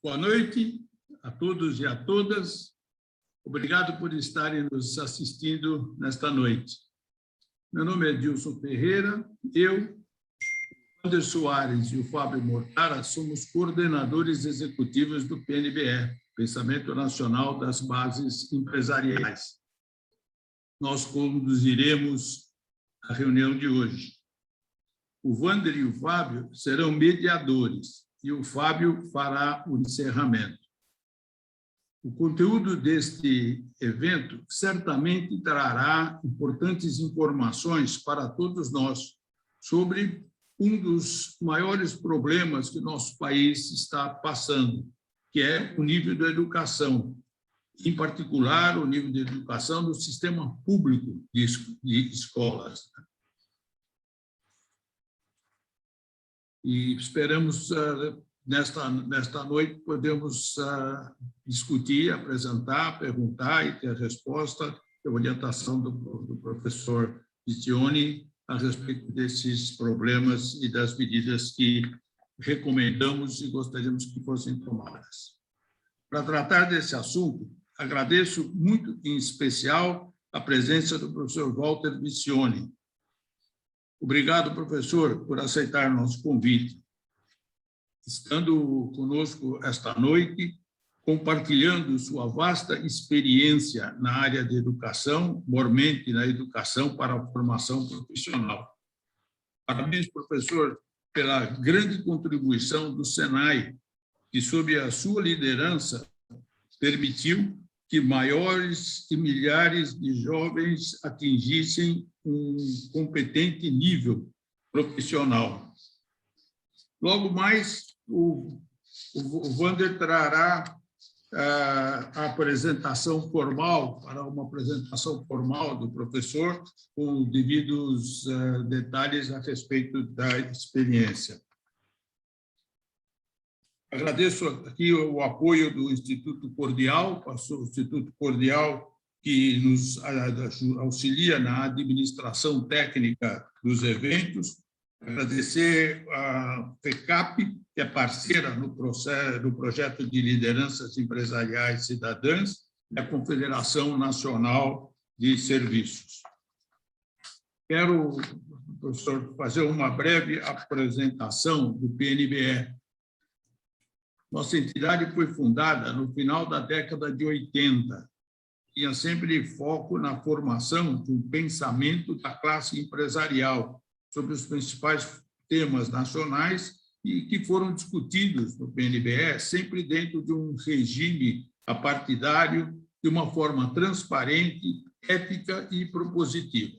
Boa noite a todos e a todas. Obrigado por estarem nos assistindo nesta noite. Meu nome é Dilson Ferreira. Eu, Wander Soares e o Fábio Mortara somos coordenadores executivos do PNBE, Pensamento Nacional das Bases Empresariais. Nós conduziremos a reunião de hoje. O Wander e o Fábio serão mediadores e o Fábio fará o encerramento. O conteúdo deste evento certamente trará importantes informações para todos nós sobre um dos maiores problemas que nosso país está passando, que é o nível da educação, em particular o nível de educação do sistema público de escolas. E esperamos, nesta noite, podemos discutir, apresentar, perguntar e ter a resposta da orientação do professor Tizioni a respeito desses problemas e das medidas que recomendamos e gostaríamos que fossem tomadas. Para tratar desse assunto, agradeço muito, em especial, a presença do professor Walter Vicioni. Obrigado, professor, por aceitar nosso convite. Estando conosco esta noite, compartilhando sua vasta experiência na área de educação, mormente na educação para a formação profissional. Parabéns, professor, pela grande contribuição do SENAI, que, sob a sua liderança, permitiu que maiores e milhares de jovens atingissem um competente nível profissional. Logo mais, o Wander trará a apresentação formal, para uma apresentação formal do professor, com devidos detalhes a respeito da experiência. Agradeço aqui o apoio do Instituto Cordial, o Instituto Cordial que nos auxilia na administração técnica dos eventos. Agradecer a FECAP, que é parceira no projeto de lideranças empresariais cidadãs, e a Confederação Nacional de Serviços. Quero, professor, fazer uma breve apresentação do PNBE. Nossa entidade foi fundada no final da década de 80. Tinha sempre foco na formação de um pensamento da classe empresarial sobre os principais temas nacionais e que foram discutidos no PNBE sempre dentro de um regime apartidário, de uma forma transparente, ética e propositiva.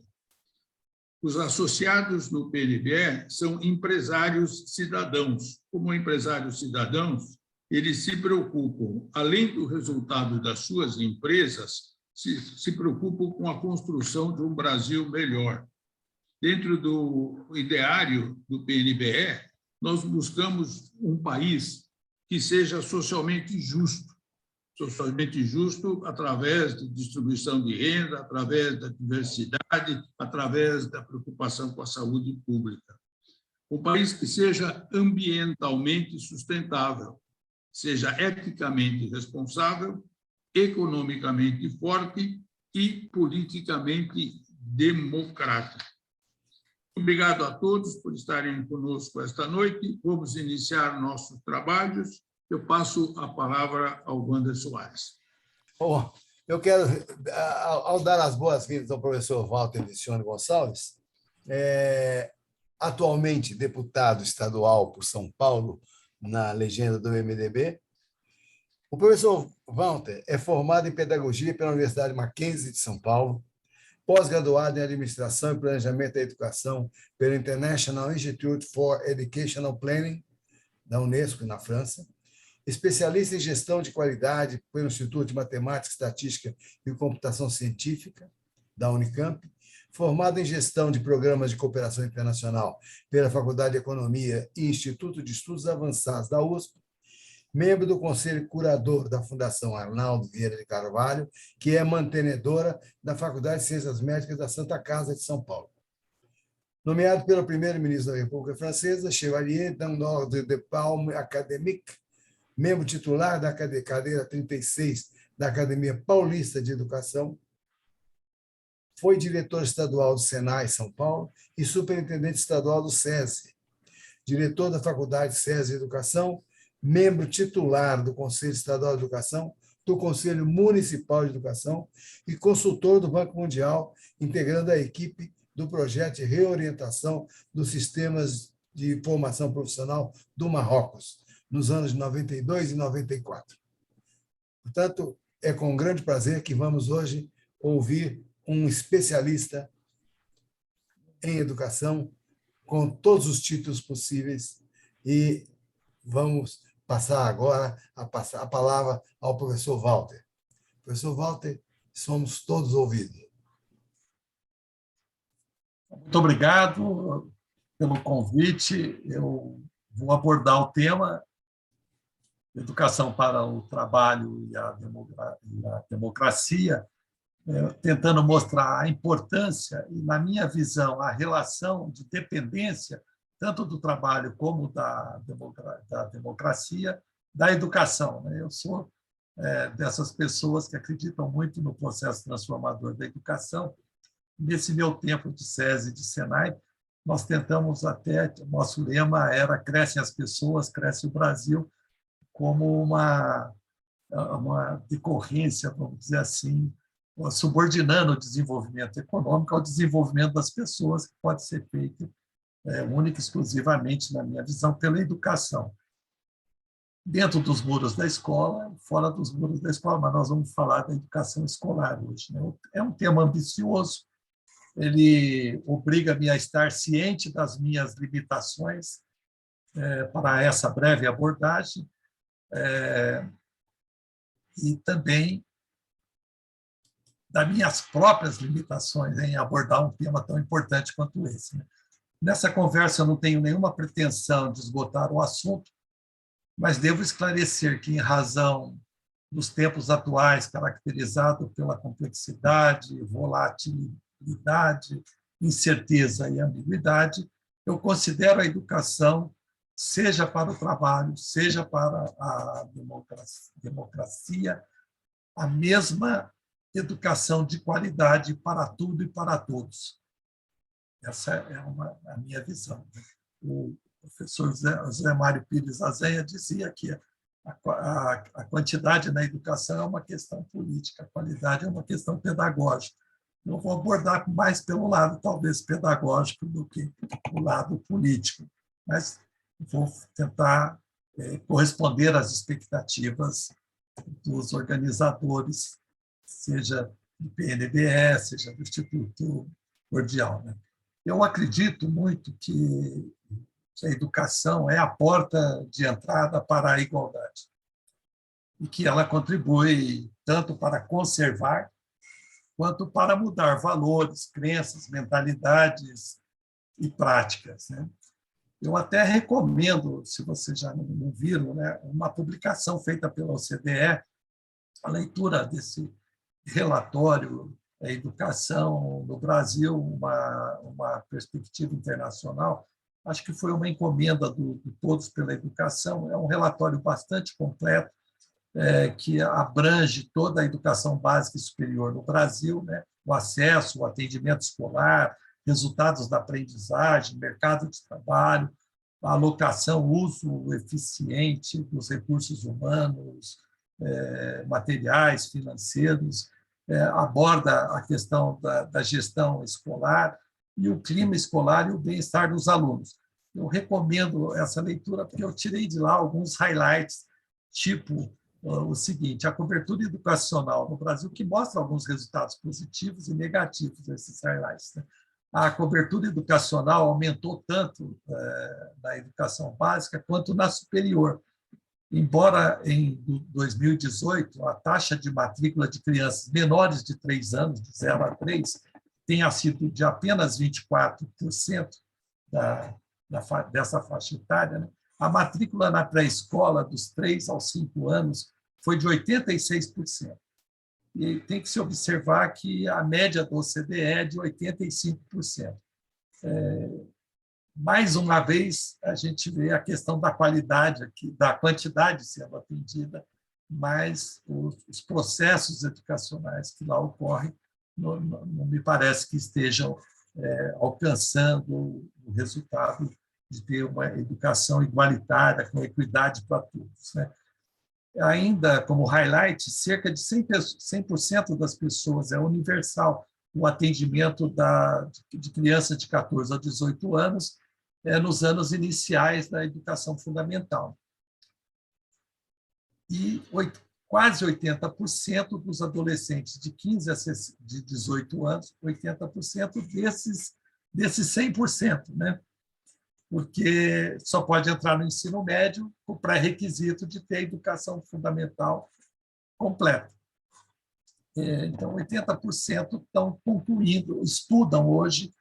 Os associados no PNBE são empresários cidadãos. Como empresários cidadãos, eles se preocupam, além do resultado das suas empresas, se preocupam com a construção de um Brasil melhor. Dentro do ideário do PNBE, nós buscamos um país que seja socialmente justo através da distribuição de renda, através da diversidade, através da preocupação com a saúde pública. Um país que seja ambientalmente sustentável, seja eticamente responsável, economicamente forte e politicamente democrático. Obrigado a todos por estarem conosco esta noite. Vamos iniciar nossos trabalhos. Eu passo a palavra ao Wander Soares. Bom, eu quero, ao dar as boas-vindas ao professor Walter Vicioni Gonçalves, atualmente deputado estadual por São Paulo, na legenda do MDB. O professor Walter é formado em Pedagogia pela Universidade Mackenzie de São Paulo, pós-graduado em Administração e Planejamento da Educação pelo International Institute for Educational Planning, da Unesco, na França, especialista em Gestão de Qualidade pelo Instituto de Matemática, Estatística e Computação Científica, da Unicamp, formado em Gestão de Programas de Cooperação Internacional pela Faculdade de Economia e Instituto de Estudos Avançados da USP, membro do Conselho Curador da Fundação Arnaldo Vieira de Carvalho, que é mantenedora da Faculdade de Ciências Médicas da Santa Casa de São Paulo. Nomeado pelo primeiro-ministro da República Francesa, Chevalier d'Ordre de Palme Académique membro titular da cadeira 36 da Academia Paulista de Educação, foi diretor estadual do Senai São Paulo e superintendente estadual do SESI, diretor da Faculdade SESI de Educação, membro titular do Conselho Estadual de Educação, do Conselho Municipal de Educação e consultor do Banco Mundial, integrando a equipe do projeto de reorientação dos sistemas de formação profissional do Marrocos, nos anos de 92 e 94. Portanto, é com grande prazer que vamos hoje ouvir um especialista em educação, com todos os títulos possíveis, e vamos passar agora a palavra ao professor Walter. Professor Walter, somos todos ouvidos. Muito obrigado pelo convite. Eu vou abordar o tema Educação para o Trabalho e a Democracia, tentando mostrar a importância e, na minha visão, a relação de dependência, tanto do trabalho como da democracia, da educação. Eu sou dessas pessoas que acreditam muito no processo transformador da educação. Nesse meu tempo de SESI e de Senai, nós tentamos até, nosso lema era crescem as pessoas, cresce o Brasil, como uma decorrência, vamos dizer assim, subordinando o desenvolvimento econômico ao desenvolvimento das pessoas, que pode ser feito única e exclusivamente, na minha visão, pela educação. Dentro dos muros da escola, fora dos muros da escola, mas nós vamos falar da educação escolar hoje. É um tema ambicioso, ele obriga-me a estar ciente das minhas limitações para essa breve abordagem, e também das minhas próprias limitações em abordar um tema tão importante quanto esse. Nessa conversa, eu não tenho nenhuma pretensão de esgotar o assunto, mas devo esclarecer que, em razão dos tempos atuais, caracterizado pela complexidade, volatilidade, incerteza e ambiguidade, eu considero a educação, seja para o trabalho, seja para a democracia, a mesma educação de qualidade para tudo e para todos. Essa é a minha visão. O professor José Mário Pires Azenha dizia que a quantidade na educação é uma questão política, a qualidade é uma questão pedagógica. Eu vou abordar mais pelo lado, talvez, pedagógico do que o lado político, mas vou tentar corresponder às expectativas dos organizadores, seja do PNDE, seja do Instituto Cordial. Eu acredito muito que a educação é a porta de entrada para a igualdade e que ela contribui tanto para conservar quanto para mudar valores, crenças, mentalidades e práticas. Eu até recomendo, se vocês já não viram, uma publicação feita pela OCDE, a leitura desse relatório Educação no Brasil, uma perspectiva internacional. Acho que foi uma encomenda do Todos pela Educação. É um relatório bastante completo, que abrange toda a educação básica e superior no Brasil, o acesso, o atendimento escolar, resultados da aprendizagem, mercado de trabalho, a alocação, uso eficiente dos recursos humanos, materiais, financeiros, aborda a questão da gestão escolar e o clima escolar e o bem-estar dos alunos. Eu recomendo essa leitura porque eu tirei de lá alguns highlights, tipo o seguinte: a cobertura educacional no Brasil, que mostra alguns resultados positivos e negativos desses highlights. A cobertura educacional aumentou tanto na educação básica quanto na superior. Embora em 2018 a taxa de matrícula de crianças menores de 3 anos, de 0 a 3, tenha sido de apenas 24% dessa faixa etária, a matrícula na pré-escola dos 3 aos 5 anos foi de 86%. E tem que se observar que a média do OCDE é de 85%. mais uma vez, a gente vê a questão da qualidade, aqui, da quantidade sendo atendida, mas os processos educacionais que lá ocorrem não me parece que estejam alcançando o resultado de ter uma educação igualitária, com equidade para todos, né? Ainda, como highlight, cerca de 100% das pessoas é universal o atendimento de crianças de 14 a 18 anos nos anos iniciais da educação fundamental. E quase 80% dos adolescentes de 15 a 18 anos, 80% desses 100%, né? Porque só pode entrar no ensino médio com o pré-requisito de ter educação fundamental completa. Então, 80% estão concluindo, estudam hoje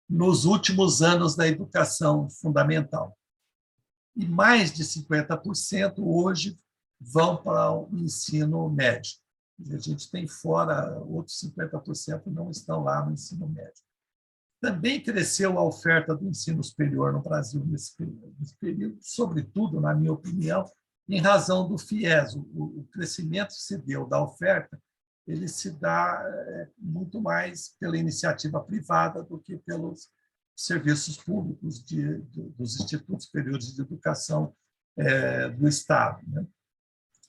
nos últimos anos da educação fundamental. E mais de 50% hoje vão para o ensino médio. A gente tem fora, outros 50% não estão lá no ensino médio. Também cresceu a oferta do ensino superior no Brasil nesse período, sobretudo, na minha opinião, em razão do FIES. O crescimento se deu da oferta, ele se dá muito mais pela iniciativa privada do que pelos serviços públicos dos institutos superiores de educação do Estado, né?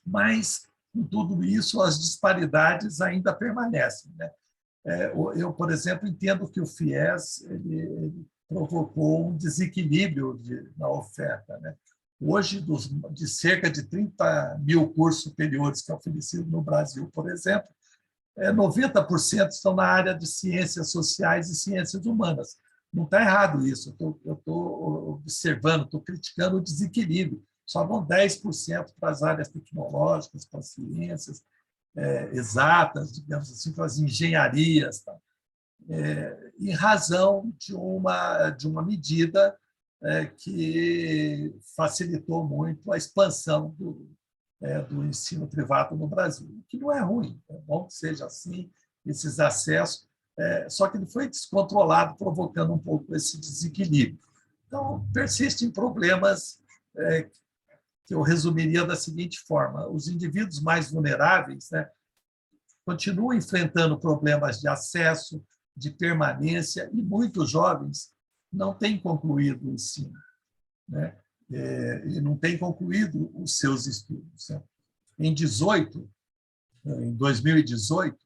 Mas, com tudo isso, as disparidades ainda permanecem, né? Eu, por exemplo, entendo que o FIES ele provocou um desequilíbrio na oferta, né? Hoje, de cerca de 30 mil cursos superiores que é oferecido no Brasil, por exemplo, 90% estão na área de ciências sociais e ciências humanas. Não está errado isso, eu estou observando, estou criticando o desequilíbrio. Só vão 10% para as áreas tecnológicas, para as ciências exatas, digamos assim, para as engenharias, tá? Em razão de uma medida que facilitou muito a expansão do ensino privado no Brasil, o que não é ruim, é bom que seja assim, esses acessos, só que ele foi descontrolado, provocando um pouco esse desequilíbrio. Então, persistem problemas que eu resumiria da seguinte forma: os indivíduos mais vulneráveis, né, continuam enfrentando problemas de acesso, de permanência, e muitos jovens não têm concluído o ensino, né? E não têm concluído os seus estudos, né? Em 2018,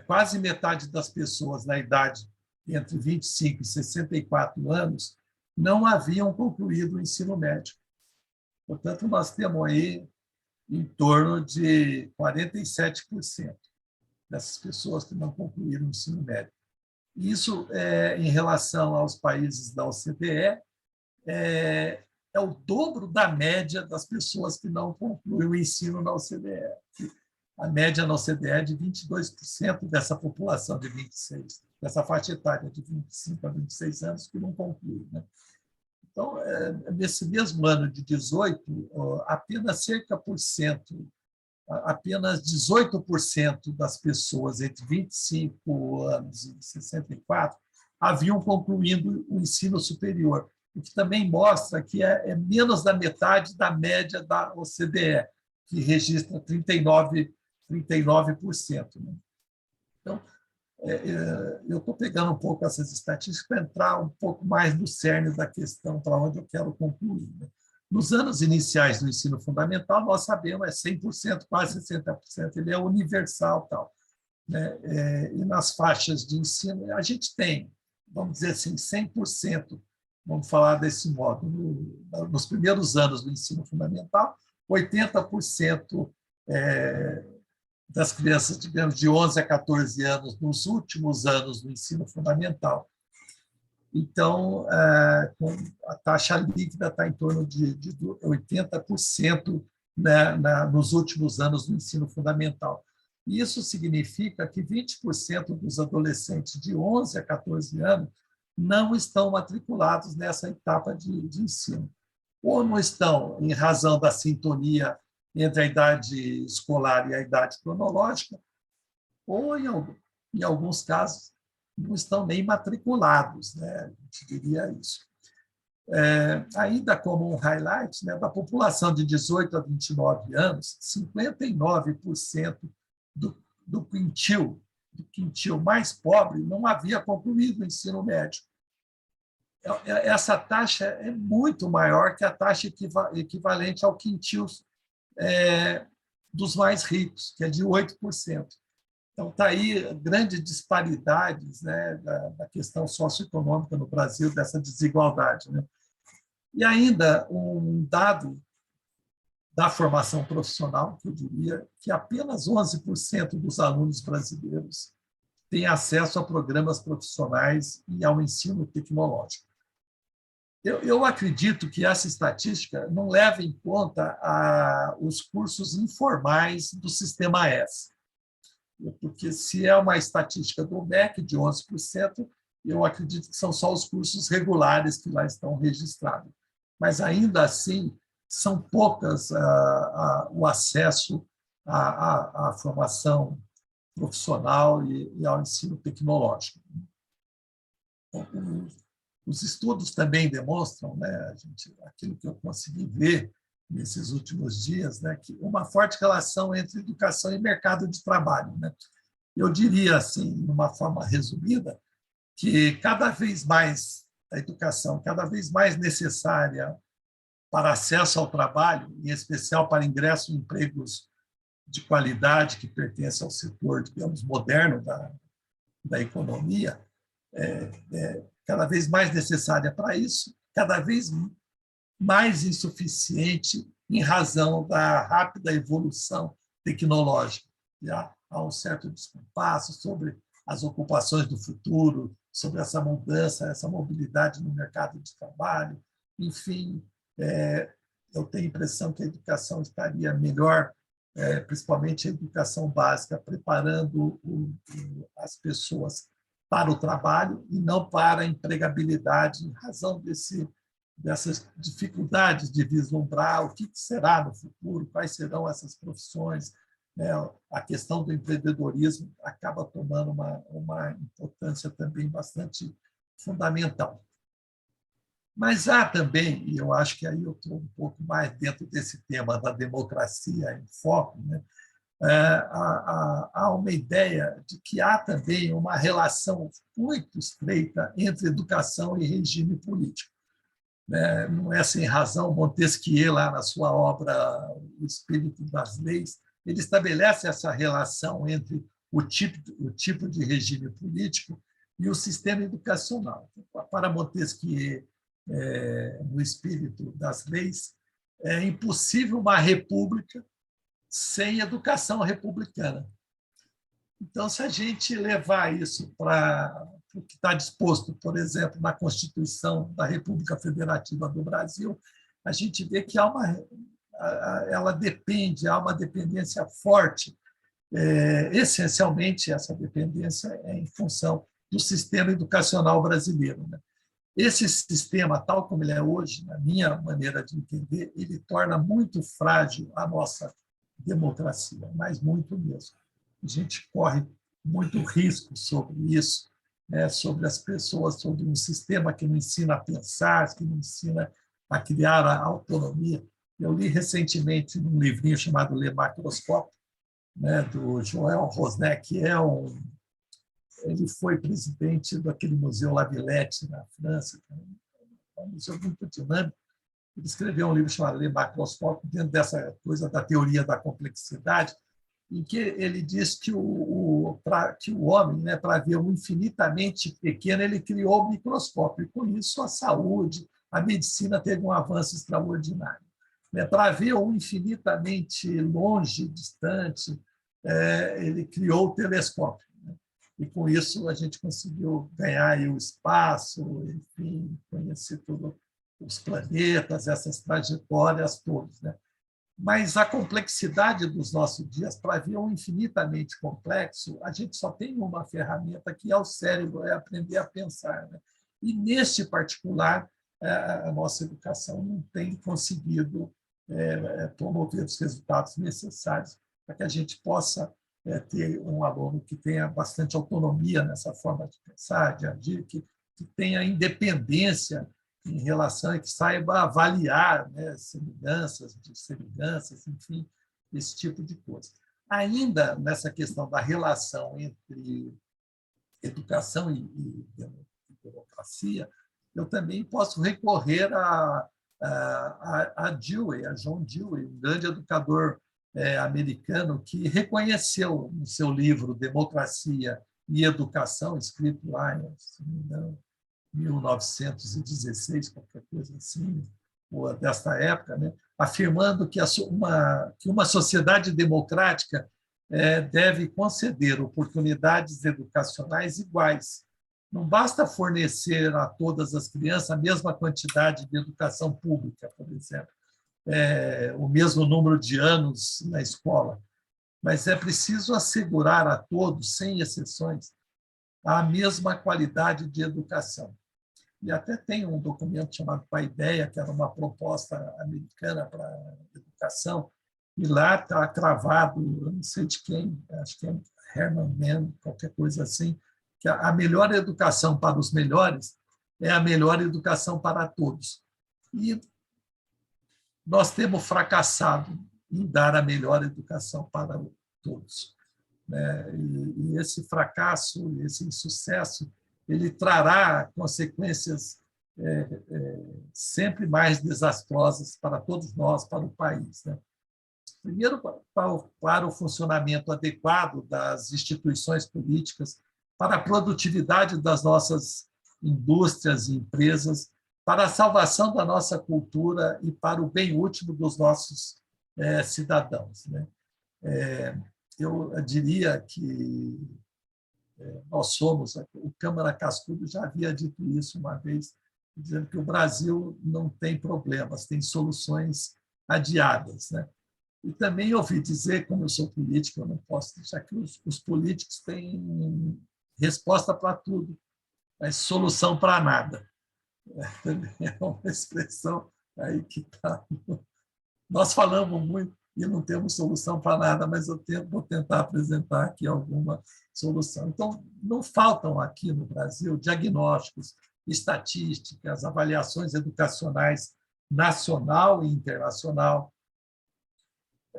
quase metade das pessoas na idade entre 25 e 64 anos não haviam concluído o ensino médio. Portanto, nós temos aí em torno de 47% dessas pessoas que não concluíram o ensino médio. Isso, em relação aos países da OCDE, é o dobro da média das pessoas que não concluem o ensino na OCDE. A média na OCDE é de 22% dessa população de 26, dessa faixa etária de 25 a 26 anos que não conclui, né? Então, nesse mesmo ano de 18, apenas 18% das pessoas entre 25 anos e 64 haviam concluído o ensino superior, o que também mostra que é menos da metade da média da OCDE, que registra 39%. Né? Então, eu estou pegando um pouco essas estatísticas para entrar um pouco mais no cerne da questão, para onde eu quero concluir, né? Nos anos iniciais do ensino fundamental, nós sabemos, 100%, quase 60%, ele é universal, tal, né? E nas faixas de ensino, a gente tem, vamos dizer assim, 100%, vamos falar desse modo, nos primeiros anos do ensino fundamental, 80% das crianças, digamos, de 11 a 14 anos, nos últimos anos do ensino fundamental. Então, a taxa líquida está em torno de 80%, né, nos últimos anos do ensino fundamental. E isso significa que 20% dos adolescentes de 11 a 14 anos não estão matriculados nessa etapa de ensino. Ou não estão em razão da sintonia entre a idade escolar e a idade cronológica, ou, em alguns casos, não estão nem matriculados, né? A gente diria isso. Ainda como um highlight, né, da população de 18 a 29 anos, 59% do quintil mais pobre não havia concluído o ensino médio. Essa taxa é muito maior que a taxa equivalente ao quintil dos mais ricos, que é de 8%. Então, está aí grandes disparidades, né, da questão socioeconômica no Brasil, dessa desigualdade. Né? E ainda um dado da formação profissional, que eu diria que apenas 11% dos alunos brasileiros têm acesso a programas profissionais e ao ensino tecnológico. Eu acredito que essa estatística não leva em conta os cursos informais do Sistema S, porque se é uma estatística do MEC de 11%, eu acredito que são só os cursos regulares que lá estão registrados. Mas, ainda assim, são poucas o acesso à formação profissional e ao ensino tecnológico. Os estudos também demonstram, né, aquilo que eu consegui ver nesses últimos dias, né, que uma forte relação entre educação e mercado de trabalho. Né? Eu diria, assim, de uma forma resumida, que cada vez mais a educação, cada vez mais necessária para acesso ao trabalho, em especial para ingresso em empregos de qualidade que pertencem ao setor, digamos, moderno da economia, cada vez mais necessária para isso, cada vez mais insuficiente em razão da rápida evolução tecnológica. Já há um certo descompasso sobre as ocupações do futuro, sobre essa mudança, essa mobilidade no mercado de trabalho. Enfim, eu tenho a impressão que a educação estaria melhor, principalmente a educação básica, preparando as pessoas para o trabalho e não para a empregabilidade, em razão dessas dificuldades de vislumbrar o que será no futuro, quais serão essas profissões. Né? A questão do empreendedorismo acaba tomando uma importância também bastante fundamental. Mas há também, e eu acho que aí eu estou um pouco mais dentro desse tema da democracia em foco, né? Há uma ideia de que há também uma relação muito estreita entre educação e regime político. Não é sem razão, Montesquieu, lá na sua obra O Espírito das Leis, ele estabelece essa relação entre o tipo de regime político e o sistema educacional. Para Montesquieu, no Espírito das Leis, é impossível uma república sem educação republicana. Então, se a gente levar isso para o que está disposto, por exemplo, na Constituição da República Federativa do Brasil, a gente vê que há uma dependência forte, essencialmente essa dependência é em função do sistema educacional brasileiro. Né? Esse sistema, tal como ele é hoje, na minha maneira de entender, ele torna muito frágil a nossa democracia, mas muito mesmo. A gente corre muito risco sobre isso, né? Sobre as pessoas, sobre um sistema que não ensina a pensar, que não ensina a criar a autonomia. Eu li recentemente num livrinho chamado Le Macroscope, né, do Joël Rosnet, que ele foi presidente daquele Museu La Villette, na França, que é um museu muito dinâmico. Ele escreveu um livro chamado Le Macroscope, dentro dessa coisa da teoria da complexidade, em que ele diz que o homem, né, para ver o infinitamente pequeno, ele criou o microscópio, e com isso a saúde, a medicina teve um avanço extraordinário. Para ver o infinitamente longe, distante, ele criou o telescópio. Né? E com isso a gente conseguiu ganhar aí o espaço, enfim, conhecer todos os planetas, essas trajetórias todas. Né? Mas a complexidade dos nossos dias, para ver um infinitamente complexo, a gente só tem uma ferramenta, que é o cérebro, é aprender a pensar. Né? E, neste particular, a nossa educação não tem conseguido promover os resultados necessários para que a gente possa ter um aluno que tenha bastante autonomia nessa forma de pensar, de agir, que tenha independência em relação a que saiba avaliar, né, semelhanças, dissemelhanças, enfim, esse tipo de coisa. Ainda nessa questão da relação entre educação e democracia, eu também posso recorrer a Dewey, a John Dewey, um grande educador americano que reconheceu no seu livro Democracia e Educação, escrito lá em 1916, qualquer coisa assim, ou desta época, né, afirmando que uma sociedade democrática deve conceder oportunidades educacionais iguais. Não basta fornecer a todas as crianças a mesma quantidade de educação pública, por exemplo, o mesmo número de anos na escola, mas é preciso assegurar a todos, sem exceções, a mesma qualidade de educação. E até tem um documento chamado Paideia, que era uma proposta americana para a educação, e lá está cravado, eu não sei de quem, acho que é Herman Mann, qualquer coisa assim, que a melhor educação para os melhores é a melhor educação para todos. E nós temos fracassado em dar a melhor educação para todos. E esse fracasso, esse insucesso, ele trará consequências sempre mais desastrosas para todos nós, para o país. Primeiro, para o funcionamento adequado das instituições políticas, para a produtividade das nossas indústrias e empresas, para a salvação da nossa cultura e para o bem último dos nossos cidadãos. Eu diria que nós somos, o Câmara Cascudo já havia dito isso uma vez, dizendo que o Brasil não tem problemas, tem soluções adiadas. E também ouvi dizer, como eu sou político, eu não posso deixar que os políticos têm resposta para tudo, mas solução para nada. Também é uma expressão aí que está. Nós falamos muito e não temos solução para nada, mas eu vou tentar apresentar aqui alguma solução. Então, não faltam aqui no Brasil diagnósticos, estatísticas, avaliações educacionais nacional e internacional,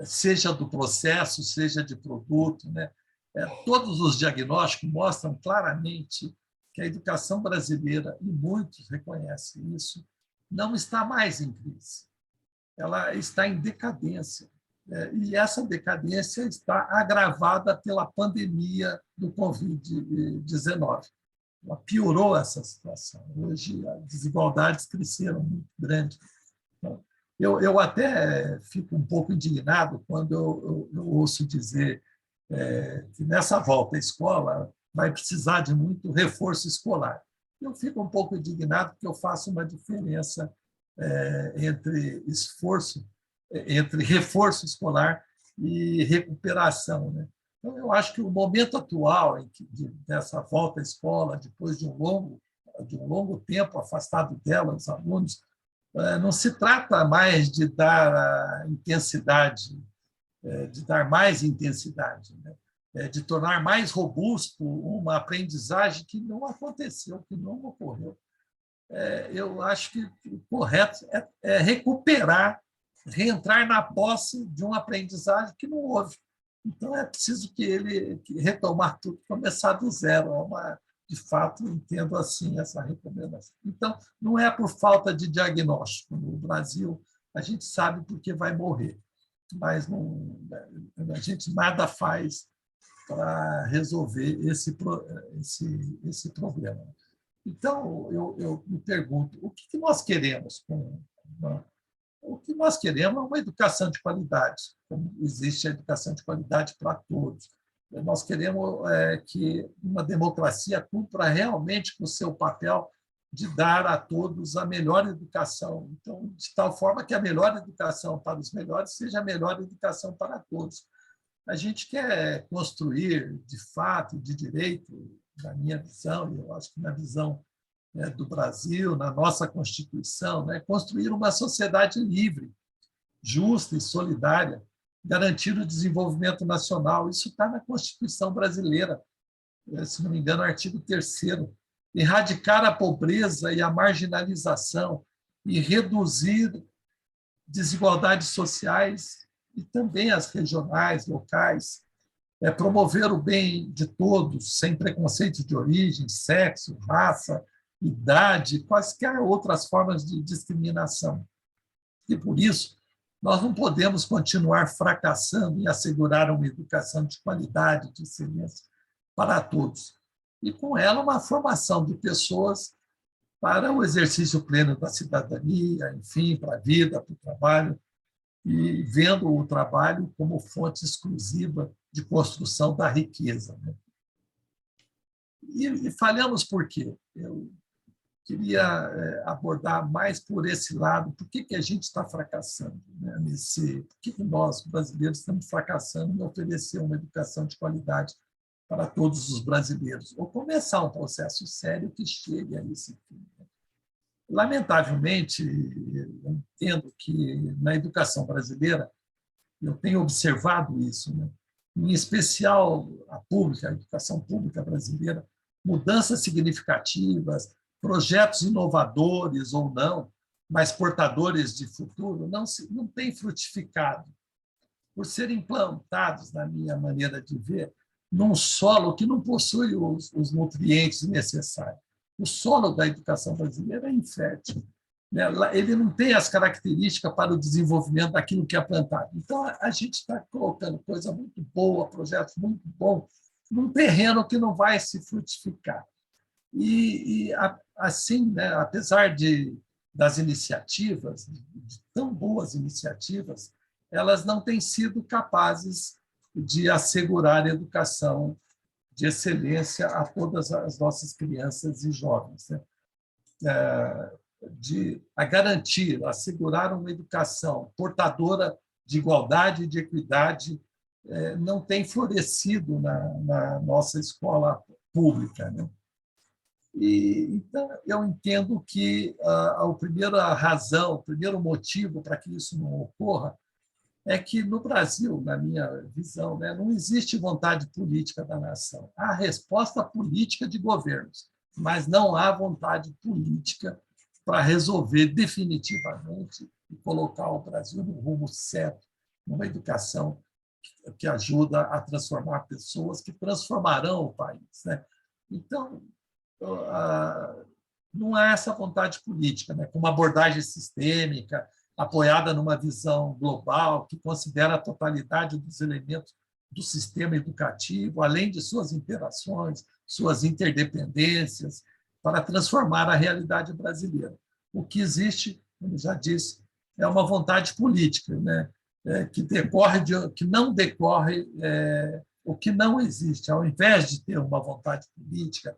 seja do processo, seja de produto. Todos os diagnósticos mostram claramente que a educação brasileira, e muitos reconhecem isso, não está mais em crise. Ela está em decadência. E essa decadência está agravada pela pandemia do Covid-19. Ela piorou essa situação. Hoje, as desigualdades cresceram muito grandes. Eu até fico um pouco indignado quando eu ouço dizer que nessa volta à escola vai precisar de muito reforço escolar. Eu fico um pouco indignado porque eu faço uma diferença entre reforço escolar e recuperação. Então, eu acho que o momento atual dessa volta à escola, depois de um longo tempo afastado dela, os alunos, não se trata mais de dar intensidade, de dar mais intensidade, de tornar mais robusto uma aprendizagem que não aconteceu, que não ocorreu. Eu acho que o correto é recuperar, reentrar na posse de uma aprendizagem que não houve. Então, é preciso retomar tudo, começar do zero. De fato, entendo assim essa recomendação. Então, não é por falta de diagnóstico. No Brasil, a gente sabe porque vai morrer, mas a gente nada faz para resolver esse problema. Então, eu me pergunto, o que nós queremos o que nós queremos é uma educação de qualidade, como existe a educação de qualidade para todos. Nós queremos que uma democracia cumpra realmente com o seu papel de dar a todos a melhor educação. Então, de tal forma que a melhor educação para os melhores seja a melhor educação para todos. A gente quer construir, de fato, de direito, na minha visão, e eu acho que na visão do Brasil, na nossa Constituição, construir uma sociedade livre, justa e solidária, garantir o desenvolvimento nacional. Isso está na Constituição brasileira, se não me engano, artigo 3º. erradicar a pobreza e a marginalização e reduzir desigualdades sociais e também as regionais, locais, promover o bem de todos, sem preconceito de origem, sexo, raça, idade, quaisquer outras formas de discriminação. E, por isso, nós não podemos continuar fracassando em assegurar uma educação de qualidade, de excelência para todos. E, com ela, uma formação de pessoas para o exercício pleno da cidadania, enfim, para a vida, para o trabalho, e vendo o trabalho como fonte exclusiva de construção da riqueza. E falhamos por quê? Eu queria abordar mais por esse lado. Por que a gente está fracassando? Por que nós, brasileiros, estamos fracassando em oferecer uma educação de qualidade para todos os brasileiros? Ou começar um processo sério que chegue a esse fim. Lamentavelmente, eu entendo que na educação brasileira, eu tenho observado isso, em especial a pública, a educação pública brasileira, mudanças significativas, projetos inovadores ou não, mas portadores de futuro, não têm frutificado, por serem plantados, na minha maneira de ver, num solo que não possui os nutrientes necessários. O solo da educação brasileira é infértil. Ele não tem as características para o desenvolvimento daquilo que é plantado. Então, a gente está colocando coisa muito boa, projetos muito bons, num terreno que não vai se frutificar. E assim, apesar das iniciativas, de tão boas iniciativas, elas não têm sido capazes de assegurar a educação de excelência a todas as nossas crianças e jovens, a garantir, assegurar uma educação portadora de igualdade e de equidade, não tem florescido na nossa escola pública. Então, eu entendo que a primeira razão, o primeiro motivo para que isso não ocorra é que, no Brasil, na minha visão, não existe vontade política da nação. Há resposta política de governos, mas não há vontade política para resolver definitivamente e colocar o Brasil no rumo certo, numa educação que ajuda a transformar pessoas, que transformarão o país. Então, não há essa vontade política, com uma abordagem sistêmica, apoiada numa visão global, que considera a totalidade dos elementos do sistema educativo, além de suas interações, suas interdependências, para transformar a realidade brasileira. O que existe, como já disse, é uma vontade política, que não decorre, o que não existe. Ao invés de ter uma vontade política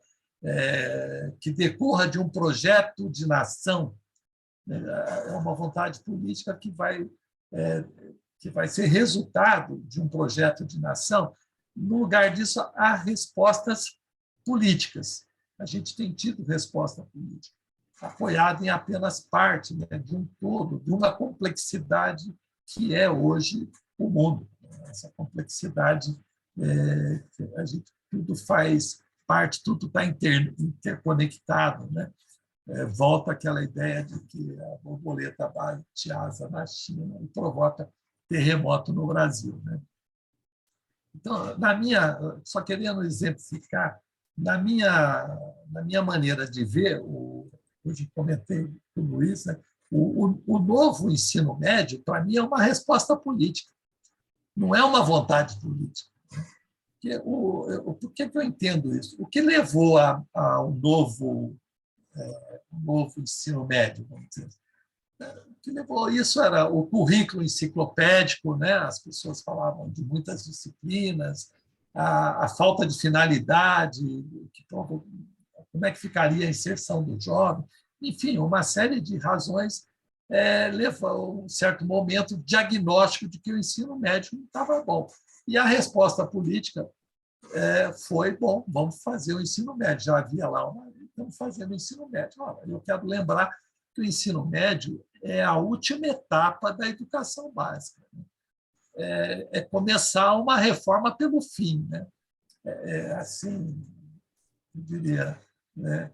que decorra de um projeto de nação, é uma vontade política que vai ser resultado de um projeto de nação. No lugar disso, há respostas políticas. A gente tem tido resposta política, apoiada em apenas parte de um todo, de uma complexidade que é hoje o mundo. Essa complexidade, a gente, tudo faz parte, tudo está interconectado. Volta aquela ideia de que a borboleta bate asa na China e provoca terremoto no Brasil. Então, só querendo exemplificar, na minha maneira de ver, hoje comentei com o Luiz, o novo ensino médio, para mim, é uma resposta política, não é uma vontade política. Por que eu entendo isso? O que levou a um novo ensino médio, vamos dizer. O que levou isso era o currículo enciclopédico, as pessoas falavam de muitas disciplinas, a falta de finalidade, como é que ficaria a inserção do jovem, enfim, uma série de razões levou a um certo momento o diagnóstico de que o ensino médio não estava bom. E a resposta política foi, bom, vamos fazer o ensino médio. Já havia lá estamos fazendo o ensino médio. Eu quero lembrar que o ensino médio é a última etapa da educação básica. É começar uma reforma pelo fim. Assim, eu diria, né,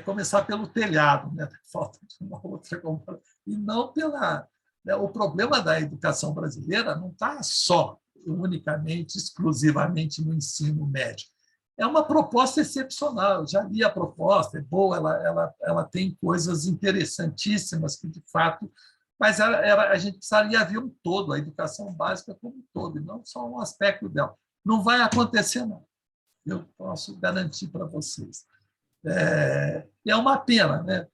começar pelo telhado, né? Falta de uma outra comparação. E não pela... Né? O problema da educação brasileira não está só, unicamente, exclusivamente no ensino médio. É uma proposta excepcional, eu já li a proposta, é boa, ela tem coisas interessantíssimas que, de fato, mas a gente precisaria ver um todo, a educação básica como um todo, e não só um aspecto dela. Não vai acontecer, não. Eu posso garantir para vocês. E é uma pena, né?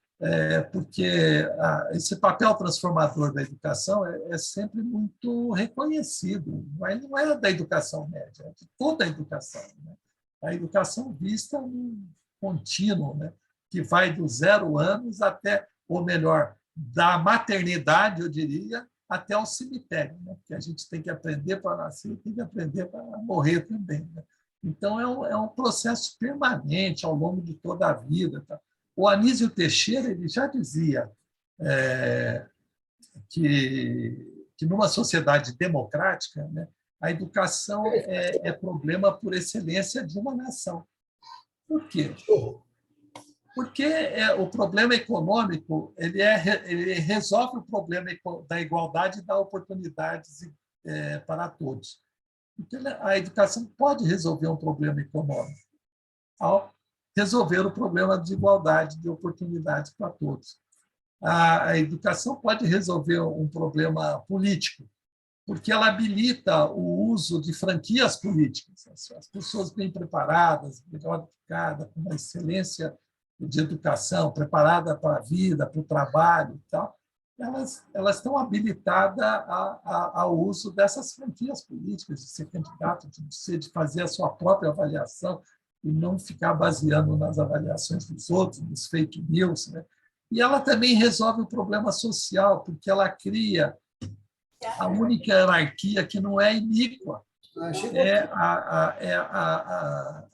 Porque esse papel transformador da educação é sempre muito reconhecido, mas não é da educação média, é de toda a educação, né? A educação vista no contínuo, né? Que vai dos 0 anos até, ou melhor, da maternidade, eu diria, até o cemitério, né? Porque a gente tem que aprender para nascer e tem que aprender para morrer também, né? Então, é um processo permanente ao longo de toda a vida. Tá? O Anísio Teixeira ele já dizia que numa sociedade democrática, né, a educação é problema por excelência de uma nação. Por quê? Porque o problema econômico ele resolve o problema da igualdade e da oportunidades para todos. Então, a educação pode resolver um problema econômico ao resolver o problema de igualdade de oportunidades para todos. A educação pode resolver um problema político, porque ela habilita o uso de franquias políticas. As pessoas bem preparadas, melhor educadas, com uma excelência de educação, preparada para a vida, para o trabalho e tal, elas estão habilitadas ao uso dessas franquias políticas, de ser candidato, de fazer a sua própria avaliação e não ficar baseando nas avaliações dos outros, nos fake news, né? E ela também resolve o problema social, porque ela cria a única hierarquia que não é iníqua,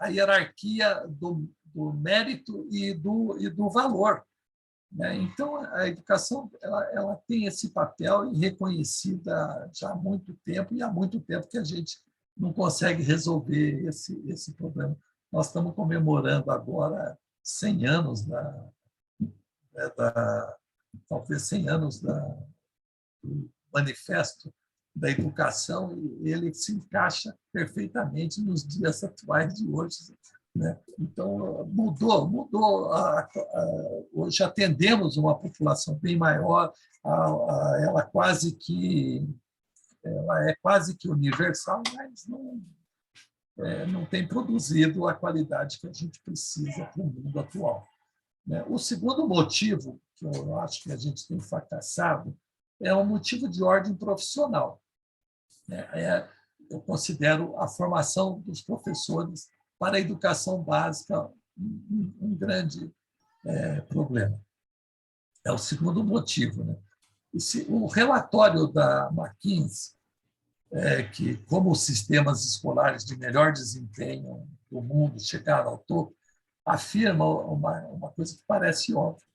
a hierarquia do mérito e do valor. Então, a educação ela tem esse papel reconhecida já há muito tempo, e há muito tempo que a gente não consegue resolver esse problema. Nós estamos comemorando agora 100 anos talvez 100 anos do Manifesto da Educação, e ele se encaixa perfeitamente nos dias atuais de hoje, né? Então, mudou. Hoje atendemos uma população bem maior, ela é quase que universal, mas não tem produzido a qualidade que a gente precisa para o mundo atual. O segundo motivo, que eu acho que a gente tem fracassado, é um motivo de ordem profissional. Eu considero a formação dos professores para a educação básica um grande problema. É o segundo motivo, né? O relatório da McKinsey, que como os sistemas escolares de melhor desempenho do mundo chegaram ao topo, afirma uma coisa que parece óbvia.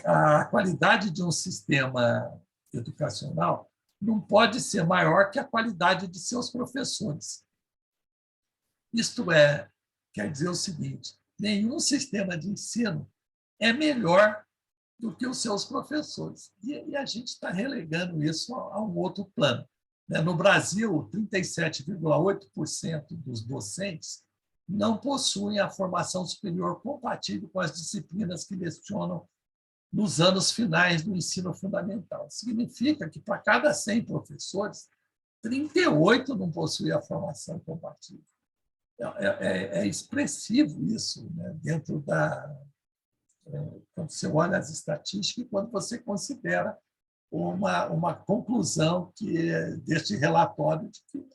A qualidade de um sistema educacional não pode ser maior que a qualidade de seus professores. Isto quer dizer o seguinte: nenhum sistema de ensino é melhor do que os seus professores. E a gente está relegando isso a um outro plano. No Brasil, 37,8% dos docentes não possuem a formação superior compatível com as disciplinas que lecionam nos anos finais do ensino fundamental. Significa que, para cada 100 professores, 38 não possuem a formação compatível. É expressivo isso, né? Dentro quando você olha as estatísticas e quando você considera uma conclusão deste relatório de que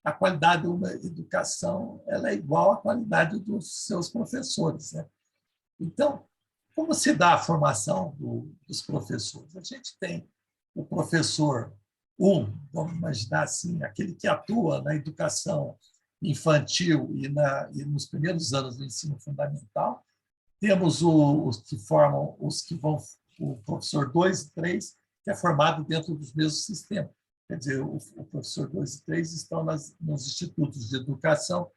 a qualidade de uma educação ela é igual à qualidade dos seus professores, né? Então, como se dá a formação dos professores? A gente tem o professor vamos imaginar assim, aquele que atua na educação infantil e nos primeiros anos do ensino fundamental. Temos os que vão, o professor 2 e 3, que é formado dentro dos mesmos sistemas. Quer dizer, o professor 2 e 3 estão nos institutos de educação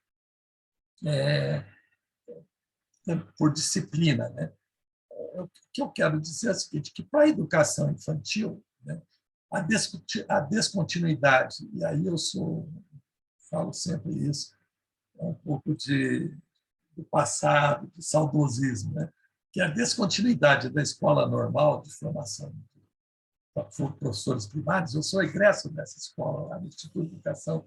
por disciplina, né? O que eu quero dizer é o seguinte, que para a educação infantil, né, a descontinuidade, e aí falo sempre isso, é um pouco do passado, de saudosismo, né? Que a descontinuidade da escola normal de formação para professores primários, eu sou egresso dessa escola, lá no Instituto de Educação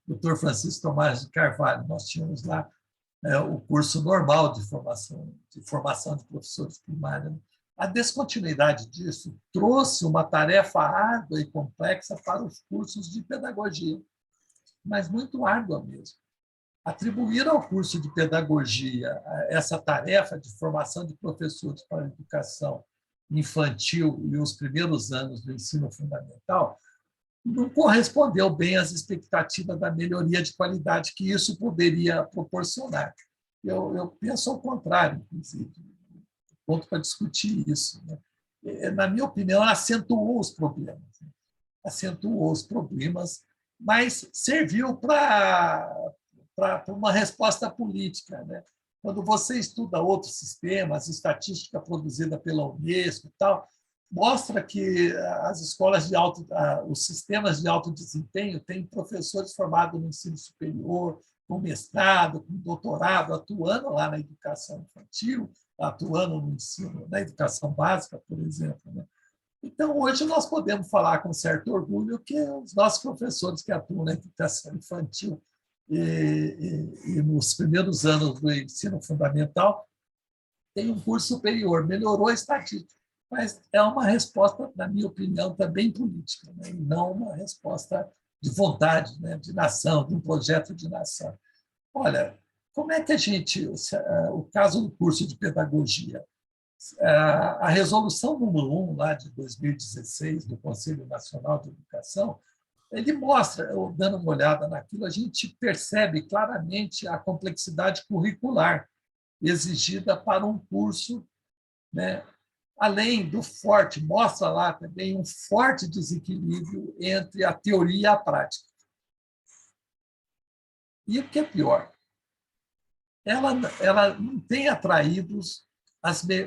Dr. Francisco Tomás de Carvalho, nós tínhamos lá o curso normal de formação de professores primários. A descontinuidade disso trouxe uma tarefa árdua e complexa para os cursos de pedagogia, mas muito árdua mesmo. Atribuir ao curso de pedagogia essa tarefa de formação de professores para a educação infantil e os primeiros anos do ensino fundamental não correspondeu bem às expectativas da melhoria de qualidade que isso poderia proporcionar. Eu penso ao contrário, inclusive, ponto para discutir isso, né? Na minha opinião, acentuou os problemas, mas serviu para uma resposta política, né? Quando você estuda outros sistemas, estatística produzida pela Unesco e tal, mostra que as escolas os sistemas de alto desempenho têm professores formados no ensino superior, com mestrado, com doutorado, atuando lá na educação infantil, atuando no ensino, na educação básica, por exemplo, né? Então, hoje nós podemos falar com certo orgulho que os nossos professores que atuam na educação infantil e nos primeiros anos do ensino fundamental têm um curso superior, melhorou a estatística, mas é uma resposta, na minha opinião, também política, né? E não uma resposta de vontade, né? De nação, de um projeto de nação. Olha, como é que o caso do curso de pedagogia, a resolução número 1, lá de 2016, do Conselho Nacional de Educação, ele mostra, dando uma olhada naquilo, a gente percebe claramente a complexidade curricular exigida para um curso, né? Além do mostra lá também um forte desequilíbrio entre a teoria e a prática. E o que é pior, ela não tem atraído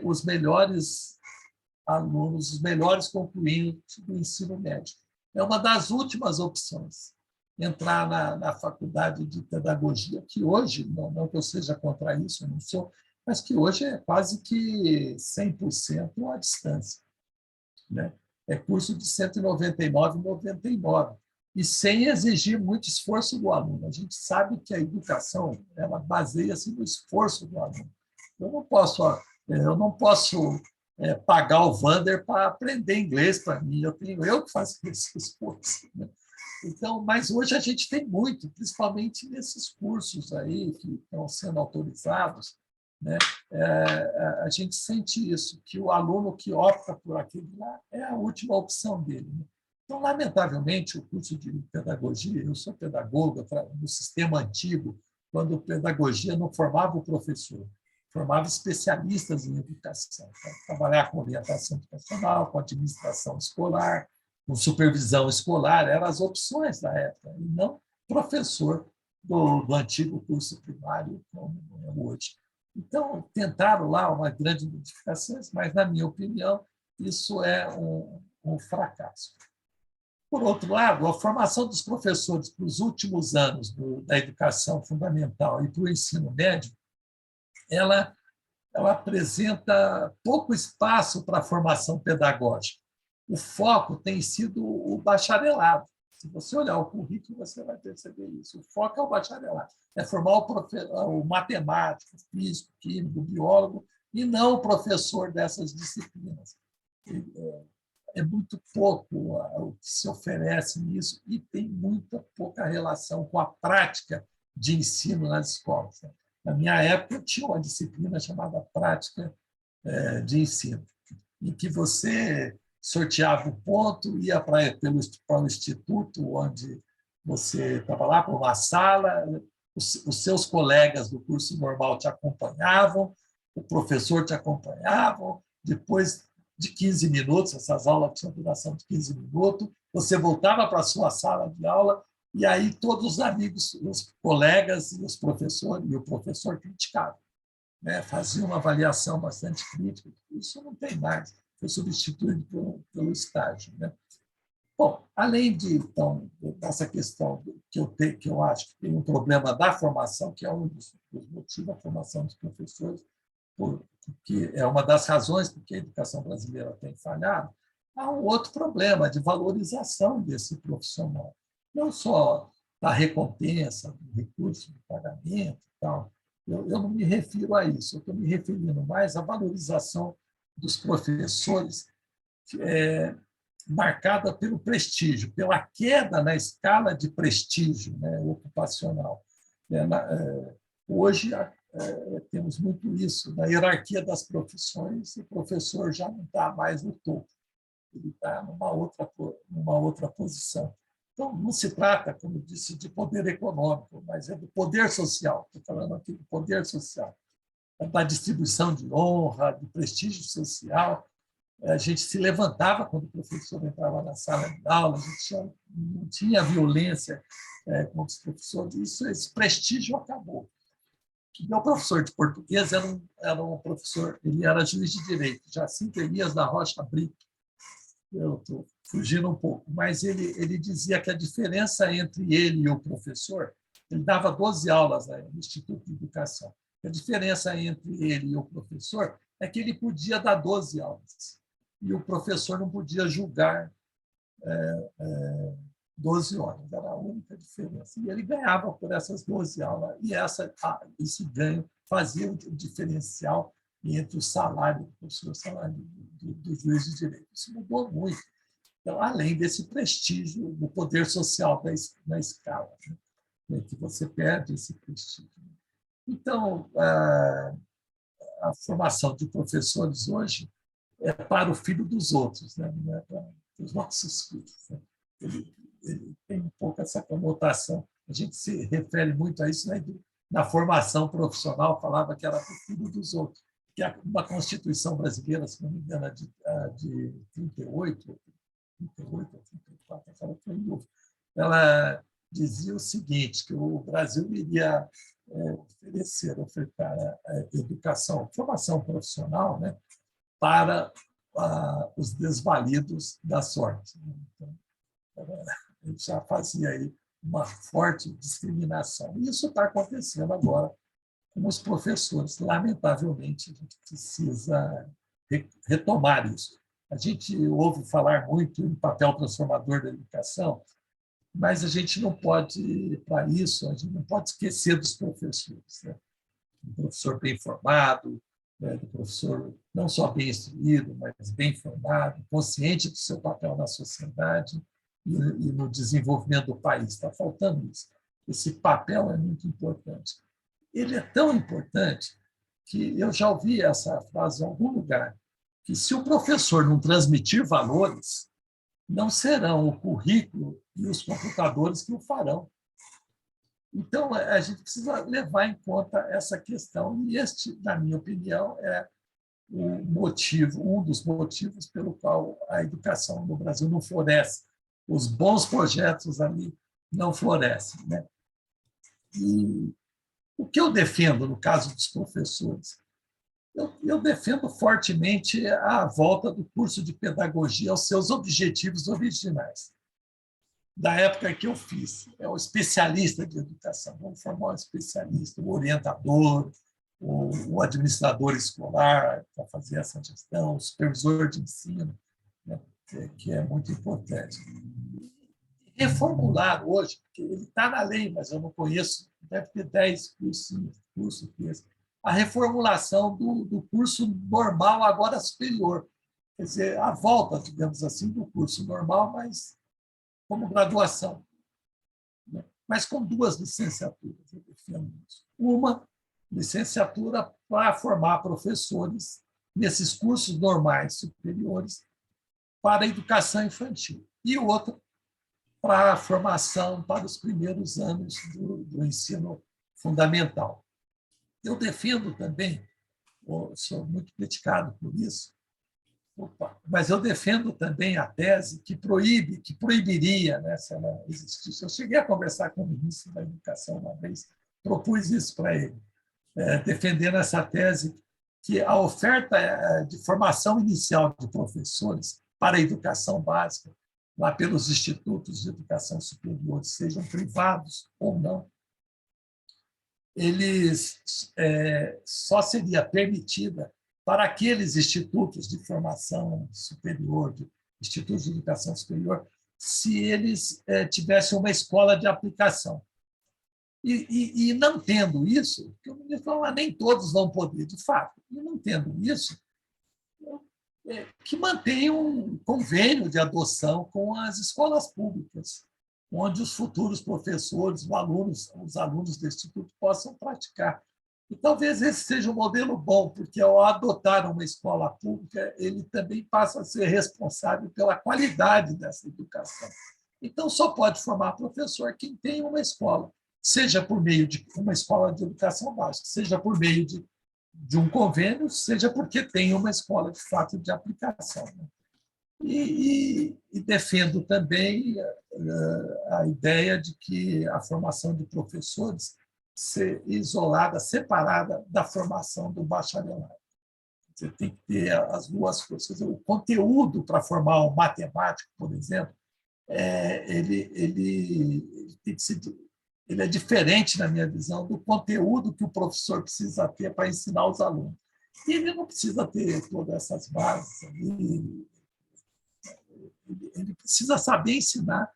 os melhores alunos, os melhores concluintes do ensino médio. É uma das últimas opções, entrar na faculdade de pedagogia, que hoje, não que eu seja contra isso, eu não sou, mas que hoje é quase que 100% à distância, né? É curso de R$ 199,99, e sem exigir muito esforço do aluno. A gente sabe que a educação ela baseia-se no esforço do aluno. Eu não posso pagar o Wander para aprender inglês para mim, tenho eu que faço esse esforço, né? Então, mas hoje a gente tem muito, principalmente nesses cursos aí que estão sendo autorizados, né? A gente sente isso, que o aluno que opta por aquilo lá é a última opção dele, né? Então, lamentavelmente, o curso de pedagogia, eu sou pedagogo no sistema antigo, quando a pedagogia não formava o professor, formava especialistas em educação, para trabalhar com orientação educacional, com administração escolar, com supervisão escolar, eram as opções da época, e não professor do antigo curso primário, como é hoje. Então, tentaram lá uma grande modificação, mas, na minha opinião, isso é um fracasso. Por outro lado, a formação dos professores para os últimos anos da educação fundamental e para o ensino médio, ela apresenta pouco espaço para a formação pedagógica. O foco tem sido o bacharelado. Se você olhar o currículo, você vai perceber isso. O foco é o bacharelado. É formar o matemático, o físico, o químico, o biólogo, e não o professor dessas disciplinas. É muito pouco o que se oferece nisso e tem muita pouca relação com a prática de ensino nas escolas. Na minha época, tinha uma disciplina chamada prática de ensino, em que você sorteava o ponto, ia para o instituto, onde você estava lá para uma sala, os seus colegas do curso normal te acompanhavam, o professor te acompanhava, depois de 15 minutos, essas aulas tinham duração de 15 minutos, você voltava para a sua sala de aula E aí todos os amigos, os colegas e os professores, e o professor criticavam, né? Fazia uma avaliação bastante crítica. Isso não tem mais, foi substituído pelo estágio, né? Bom, além então, dessa questão que eu acho que tem um problema da formação, que é um dos motivos da formação dos professores, que é uma das razões por que a educação brasileira tem falhado, há um outro problema de valorização desse profissional. Não só da recompensa, do recurso de pagamento e tal. Eu não me refiro a isso, eu estou me referindo mais à valorização dos professores, marcada pelo prestígio, pela queda na escala de prestígio, né, ocupacional. Hoje, temos muito isso. Na hierarquia das profissões, o professor já não está mais no topo, ele está numa outra posição. Então, não se trata, como eu disse, de poder econômico, mas é do poder social. Estou falando aqui do poder social, da distribuição de honra, de prestígio social. A gente se levantava quando o professor entrava na sala de aula, a gente não tinha violência contra os professores, esse prestígio acabou. O meu professor de português era um professor, ele era juiz de direito, Jacinto Elias da Rocha Brito. Eu estou fugindo um pouco, mas ele dizia que a diferença entre ele e o professor, ele dava 12 aulas no Instituto de Educação, a diferença entre ele e o professor é que ele podia dar 12 aulas e o professor não podia julgar 12 horas, era a única diferença. E ele ganhava por essas 12 aulas, e esse ganho fazia o diferencial entre o salário do professor e o salário do juiz de direito. Isso mudou muito. Então, além desse prestígio do poder social na escala, né, que você perde esse prestígio. Então, a formação de professores hoje é para o filho dos outros, né? Não é para os nossos filhos. Né? Ele tem um pouco essa conotação. A gente se refere muito a isso, né? Na formação profissional, falava que era para o filho dos outros, que uma Constituição brasileira, se não me engano, de 38 ou 34, ela dizia o seguinte, que o Brasil iria ofertar educação, formação profissional, né, para os desvalidos da sorte. Então, ele já fazia aí uma forte discriminação. E isso está acontecendo agora com os professores. Lamentavelmente, a gente precisa retomar isso. A gente ouve falar muito em papel transformador da educação, mas a gente não pode, para isso, a gente não pode esquecer dos professores. Né? Do professor bem formado, do professor não só bem instruído, mas bem formado, consciente do seu papel na sociedade e no desenvolvimento do país. Está faltando isso. Esse papel é muito importante. Ele é tão importante que eu já ouvi essa frase em algum lugar, que se o professor não transmitir valores, não serão o currículo e os computadores que o farão. Então, a gente precisa levar em conta essa questão, e este, na minha opinião, é um dos motivos pelo qual a educação no Brasil não floresce. Os bons projetos ali não florescem. Né? E o que eu defendo, no caso dos professores? Eu defendo fortemente a volta do curso de pedagogia aos seus objetivos originais. Da época que eu fiz, é o especialista de educação, vamos formar um especialista, o orientador, o administrador escolar para fazer essa gestão, o supervisor de ensino, né, que é muito importante. Reformular hoje, porque ele está na lei, mas eu não conheço, deve ter 10 cursos desses, a reformulação do curso normal, agora superior. Quer dizer, a volta, digamos assim, do curso normal, mas como graduação. Mas com 2 licenciaturas, eu defendo isso. Uma licenciatura para formar professores nesses cursos normais superiores para a educação infantil. E outra para a formação para os primeiros anos do ensino fundamental. Eu defendo também, sou muito criticado por isso, Opa. Mas eu defendo também a tese que proibiria, né, se ela existisse. Eu cheguei a conversar com o ministro da Educação uma vez, propus isso para ele, defendendo essa tese que a oferta de formação inicial de professores para a educação básica, lá pelos institutos de educação superior, sejam privados ou não, eles só seria permitida para aqueles institutos de formação superior, de institutos de educação superior, se eles tivessem uma escola de aplicação. E não tendo isso, porque o ministro falou, nem todos vão poder, de fato, e não tendo isso, que mantenham um convênio de adoção com as escolas públicas, onde os futuros professores, os alunos do Instituto possam praticar. E talvez esse seja um modelo bom, porque ao adotar uma escola pública, ele também passa a ser responsável pela qualidade dessa educação. Então, só pode formar professor quem tem uma escola, seja por meio de uma escola de educação básica, seja por meio de um convênio, seja porque tem uma escola, de fato, de aplicação. E defendo também a ideia de que a formação de professores ser isolada, separada da formação do bacharelado. Você tem que ter as duas coisas. O conteúdo para formar um matemático, por exemplo, ele tem que ser, ele é diferente, na minha visão, do conteúdo que o professor precisa ter para ensinar os alunos. E ele não precisa ter todas essas bases. Ele precisa saber ensinar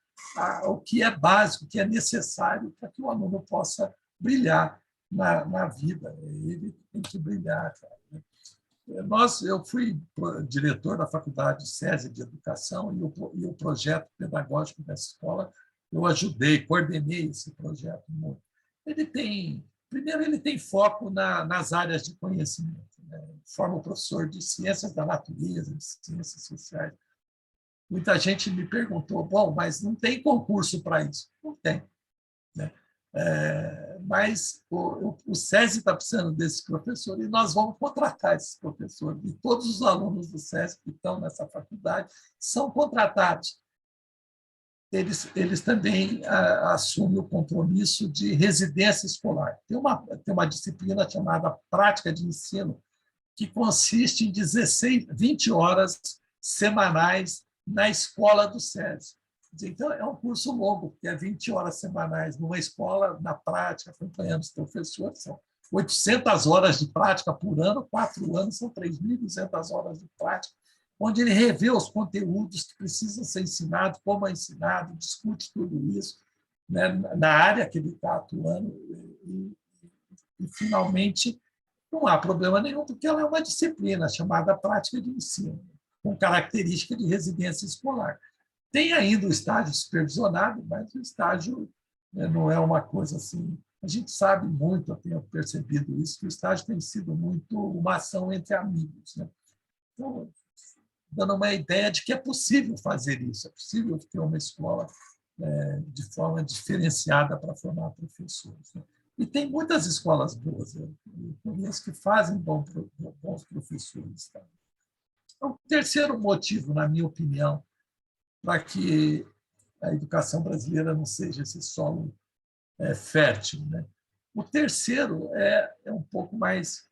o que é básico, o que é necessário para que o aluno possa brilhar na vida. Ele tem que brilhar. Eu fui diretor da Faculdade SESI de Educação e o projeto pedagógico dessa escola, eu ajudei, coordenei esse projeto muito. Primeiro, ele tem foco nas áreas de conhecimento. Né? Forma o professor de ciências da natureza, de ciências sociais. Muita gente me perguntou, bom, mas não tem concurso para isso? Não tem. Né? Mas o SESI está precisando desse professor e nós vamos contratar esses professores. E todos os alunos do SESI que estão nessa faculdade são contratados. Eles também assumem o compromisso de residência escolar. Tem uma disciplina chamada Prática de Ensino, que consiste em 20 horas semanais na escola do SESI. Então, é um curso longo, porque é 20 horas semanais numa escola, na prática, acompanhando os professores. São 800 horas de prática por ano, 4 anos, são 3.200 horas de prática, onde ele revê os conteúdos que precisam ser ensinados, como é ensinado, discute tudo isso, né, na área que ele está atuando. E, finalmente, não há problema nenhum, porque ela é uma disciplina chamada Prática de Ensino, com característica de residência escolar. Tem ainda o estágio supervisionado, mas o estágio não é uma coisa assim. A gente sabe muito, eu tenho percebido isso, que o estágio tem sido muito uma ação entre amigos. Né? Então, dando uma ideia de que é possível fazer isso, é possível ter uma escola de forma diferenciada para formar professores. Né? E tem muitas escolas boas, eu conheço que fazem bons professores. Tá? O terceiro motivo, na minha opinião, para que a educação brasileira não seja esse solo fértil. Né? O terceiro é um pouco mais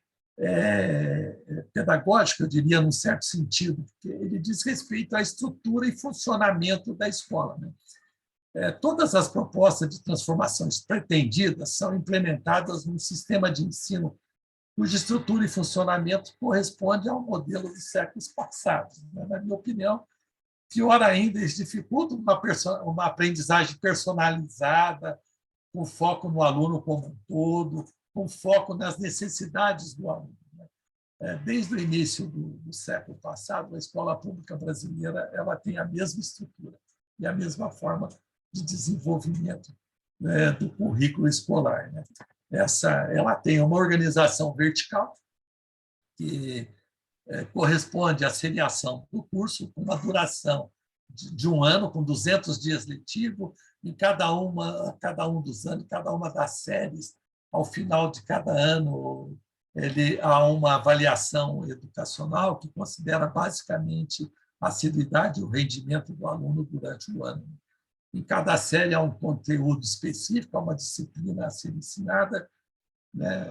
pedagógico, eu diria, num certo sentido, porque ele diz respeito à estrutura e funcionamento da escola. Né? Todas as propostas de transformações pretendidas são implementadas num sistema de ensino cuja estrutura e funcionamento corresponde ao modelo dos séculos passados. Né? Na minha opinião, pior ainda, eles dificultam uma aprendizagem personalizada, com foco no aluno como um todo, com foco nas necessidades do aluno. Desde o início do século passado, a escola pública brasileira ela tem a mesma estrutura e a mesma forma de desenvolvimento do currículo escolar. Né? Ela tem uma organização vertical, que corresponde à seriação do curso, com uma duração de 1 ano, com 200 dias letivos, em cada um dos anos, cada uma das séries, ao final de cada ano, há uma avaliação educacional que considera basicamente a assiduidade e o rendimento do aluno durante o ano. Em cada série há um conteúdo específico, há uma disciplina a ser ensinada, né?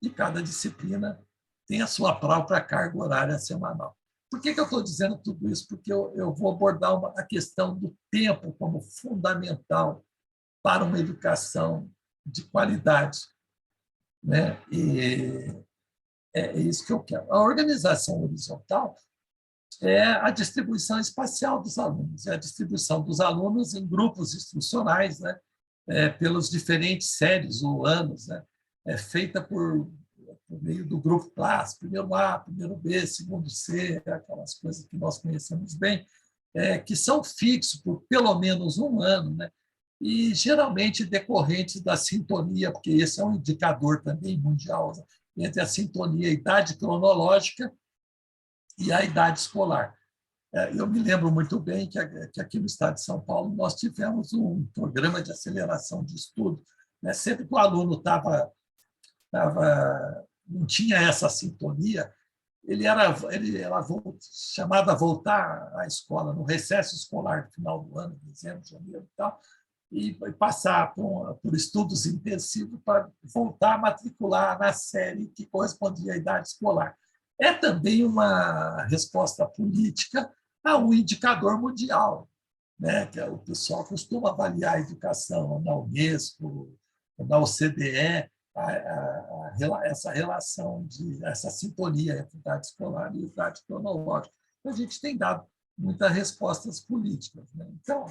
E cada disciplina tem a sua própria carga horária semanal. Por que eu estou dizendo tudo isso? Porque eu vou abordar a questão do tempo como fundamental para uma educação de qualidade, né? E é isso que eu quero. A organização horizontal é a distribuição espacial dos alunos, é a distribuição dos alunos em grupos instrucionais, né? Pelos diferentes séries ou anos, né? É feita por meio do grupo clássico, primeiro A, primeiro B, segundo C, aquelas coisas que nós conhecemos bem, que são fixos por pelo menos um ano, né? E geralmente decorrentes da sintonia, porque esse é um indicador também mundial, né? Entre a sintonia, a idade cronológica e a idade escolar. Eu me lembro muito bem que aqui no estado de São Paulo nós tivemos um programa de aceleração de estudo, né? Sempre que o aluno não tinha essa sintonia, ele era chamado a voltar à escola no recesso escolar do final do ano, dezembro, janeiro e tal, e passar por estudos intensivos para voltar a matricular na série que correspondia à idade escolar. É também uma resposta política a um indicador mundial, né? Que o pessoal costuma avaliar a educação na Unesco, na OCDE, essa relação, essa sintonia entre idade escolar e idade cronológica. Então, a gente tem dado muitas respostas políticas, né? Então,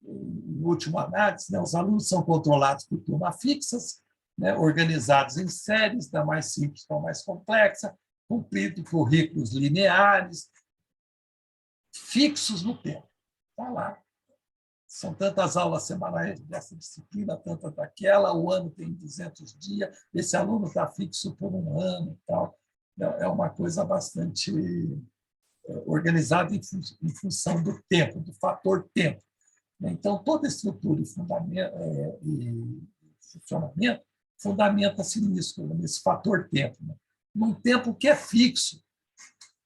em última análise, né, os alunos são controlados por turmas fixas, né, organizados em séries, da mais simples para a mais complexa, cumprindo currículos lineares, fixos no tempo. Está lá. São tantas aulas semanais dessa disciplina, tantas daquela, o ano tem 200 dias, esse aluno está fixo por um ano e tal. É uma coisa bastante organizada em função do tempo, do fator tempo. Então, toda estrutura e funcionamento fundamenta-se nisso, nesse fator tempo. Né? Num tempo que é fixo,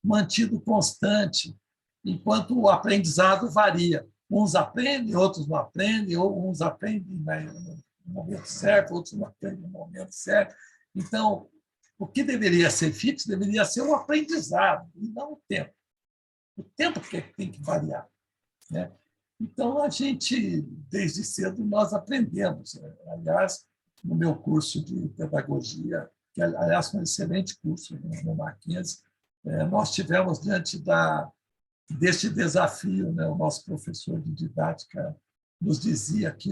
mantido constante, enquanto o aprendizado varia. Uns aprendem, outros não aprendem, ou uns aprendem no momento certo, outros não aprendem no momento certo. Então, o que deveria ser fixo deveria ser o aprendizado, e não o tempo. O tempo que tem que variar. Né? Então, a gente, desde cedo, nós aprendemos. Aliás, no meu curso de pedagogia, que, aliás, foi um excelente curso no Mackenzie, nós tivemos diante deste desafio, né? O nosso professor de didática nos dizia que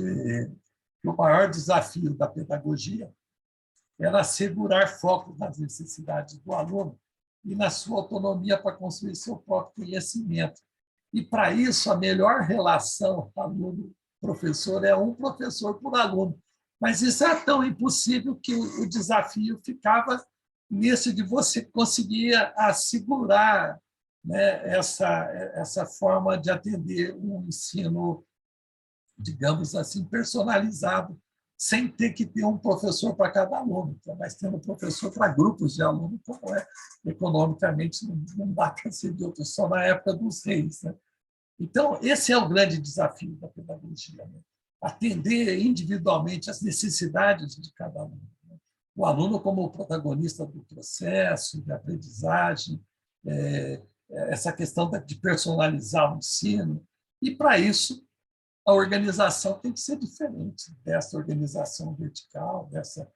o maior desafio da pedagogia era assegurar foco nas necessidades do aluno e na sua autonomia para construir seu próprio conhecimento. E, para isso, a melhor relação aluno-professor é um professor por aluno. Mas isso é tão impossível que o desafio ficava nesse de você conseguir assegurar, né, essa forma de atender um ensino, digamos assim, personalizado, sem ter que ter um professor para cada aluno, mas tendo um professor para grupos de alunos, como economicamente não dá para ser de outro, só na época dos reis. Né? Então, esse é o grande desafio da pedagogia, né? Atender individualmente as necessidades de cada aluno. Né? O aluno como protagonista do processo de aprendizagem, essa questão de personalizar o ensino, e, para isso, a organização tem que ser diferente dessa organização vertical, dessa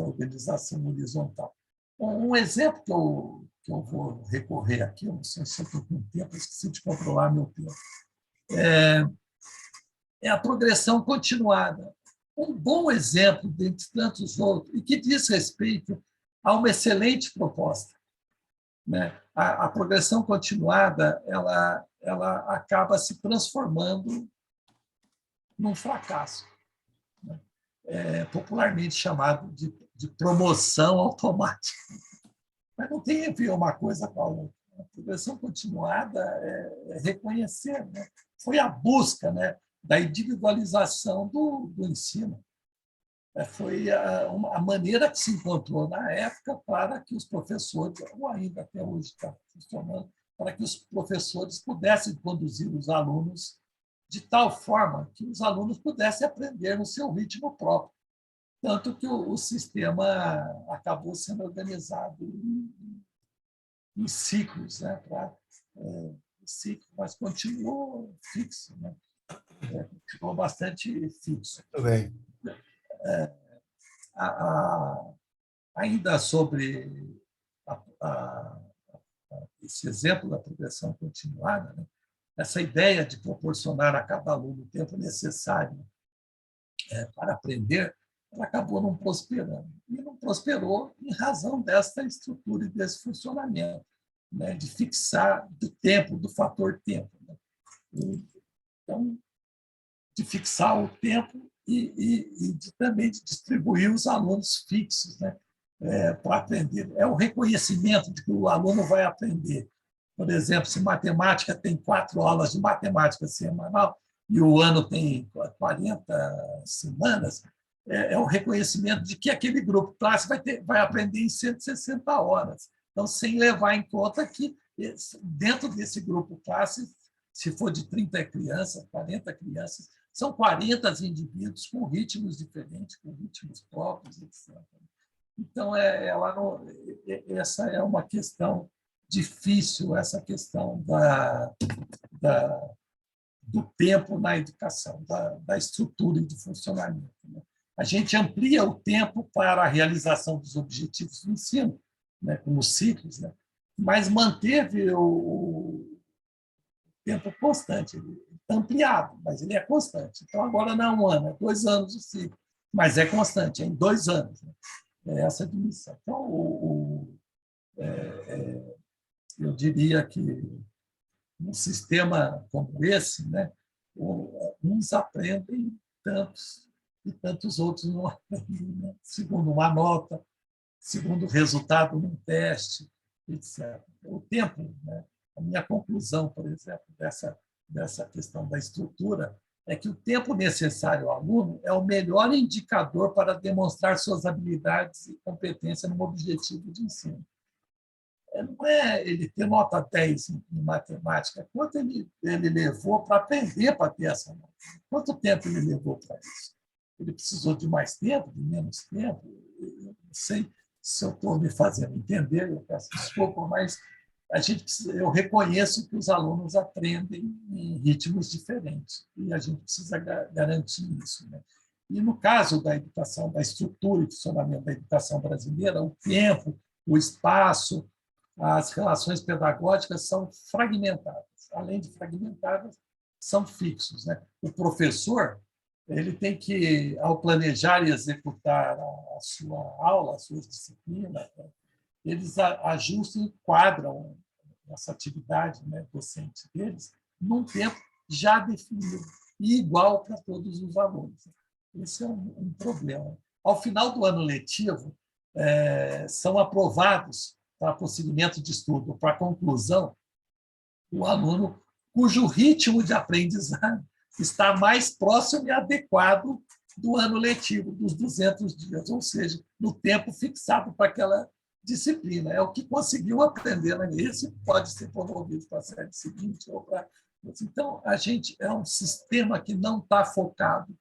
organização horizontal. Um exemplo que eu vou recorrer aqui, eu não sei se eu estou com tempo, esqueci de controlar meu tempo, é a progressão continuada. Um bom exemplo, dentre tantos outros, e que diz respeito a uma excelente proposta. Né? A progressão continuada ela acaba se transformando num fracasso, né? Popularmente chamado de promoção automática. Mas não tem a ver uma coisa com a outra. A progressão continuada é reconhecer, né? Foi a busca, né, da individualização do ensino. foi a maneira que se encontrou na época para que os professores, ou ainda até hoje está funcionando, para que os professores pudessem conduzir os alunos de tal forma que os alunos pudessem aprender no seu ritmo próprio. Tanto que o sistema acabou sendo organizado em ciclos, né? Ciclo, mas continuou fixo, né? Continuou bastante fixo. Muito bem. Ainda sobre esse exemplo da progressão continuada, né? Essa ideia de proporcionar a cada aluno o tempo necessário para aprender, ela acabou não prosperando. E não prosperou em razão dessa estrutura e desse funcionamento, né? De fixar do tempo, do fator tempo. Né? Então, de fixar o tempo e também de distribuir os alunos fixos, né? Para aprender. É o reconhecimento de que o aluno vai aprender. Por exemplo, se matemática tem 4 aulas de matemática semanal e o ano tem 40 semanas, é o reconhecimento de que aquele grupo classe vai aprender em 160 horas. Então, sem levar em conta que dentro desse grupo classe, se for de 30 crianças, 40 crianças, são 40 indivíduos com ritmos diferentes, com ritmos próprios, etc. Então, essa é uma questão difícil, essa questão do tempo na educação, da estrutura e do funcionamento. Né? A gente amplia o tempo para a realização dos objetivos do ensino, né, como ciclos, né? Mas manteve o tempo constante. Ele está ampliado, mas ele é constante. Então, agora não é 1 ano, é 2 anos o ciclo, mas é constante, é em 2 anos. Né? É essa dimensão. Então, eu diria que um sistema como esse, né, uns aprendem tantos e tantos outros não aprendem, né? Segundo uma nota, segundo o resultado num teste, etc. O tempo, né? A minha conclusão, por exemplo, dessa questão da estrutura é que o tempo necessário ao aluno é o melhor indicador para demonstrar suas habilidades e competência no objetivo de ensino. Não é ele ter nota 10 em matemática, quanto ele levou para aprender para ter essa nota. Quanto tempo ele levou para isso? Ele precisou de mais tempo, de menos tempo? Eu não sei se eu estou me fazendo entender, eu peço desculpa, mas eu reconheço que os alunos aprendem em ritmos diferentes e a gente precisa garantir isso. Né? E no caso da educação, da estrutura e funcionamento da educação brasileira, o tempo, o espaço, as relações pedagógicas são fragmentadas. Além de fragmentadas, são fixos. Né? O professor ele tem que, ao planejar e executar a sua aula, as suas disciplinas, né? Eles ajustam e enquadram essa atividade, né, docente deles num tempo já definido e igual para todos os alunos. Esse é um problema. Ao final do ano letivo, são aprovados para prosseguimento de estudo, para conclusão, o aluno cujo ritmo de aprendizagem está mais próximo e adequado do ano letivo, dos 200 dias, ou seja, no tempo fixado para aquela disciplina. É o que conseguiu aprender. Né? Esse pode ser promovido para a série seguinte ou para... Então, a gente é um sistema que não está focado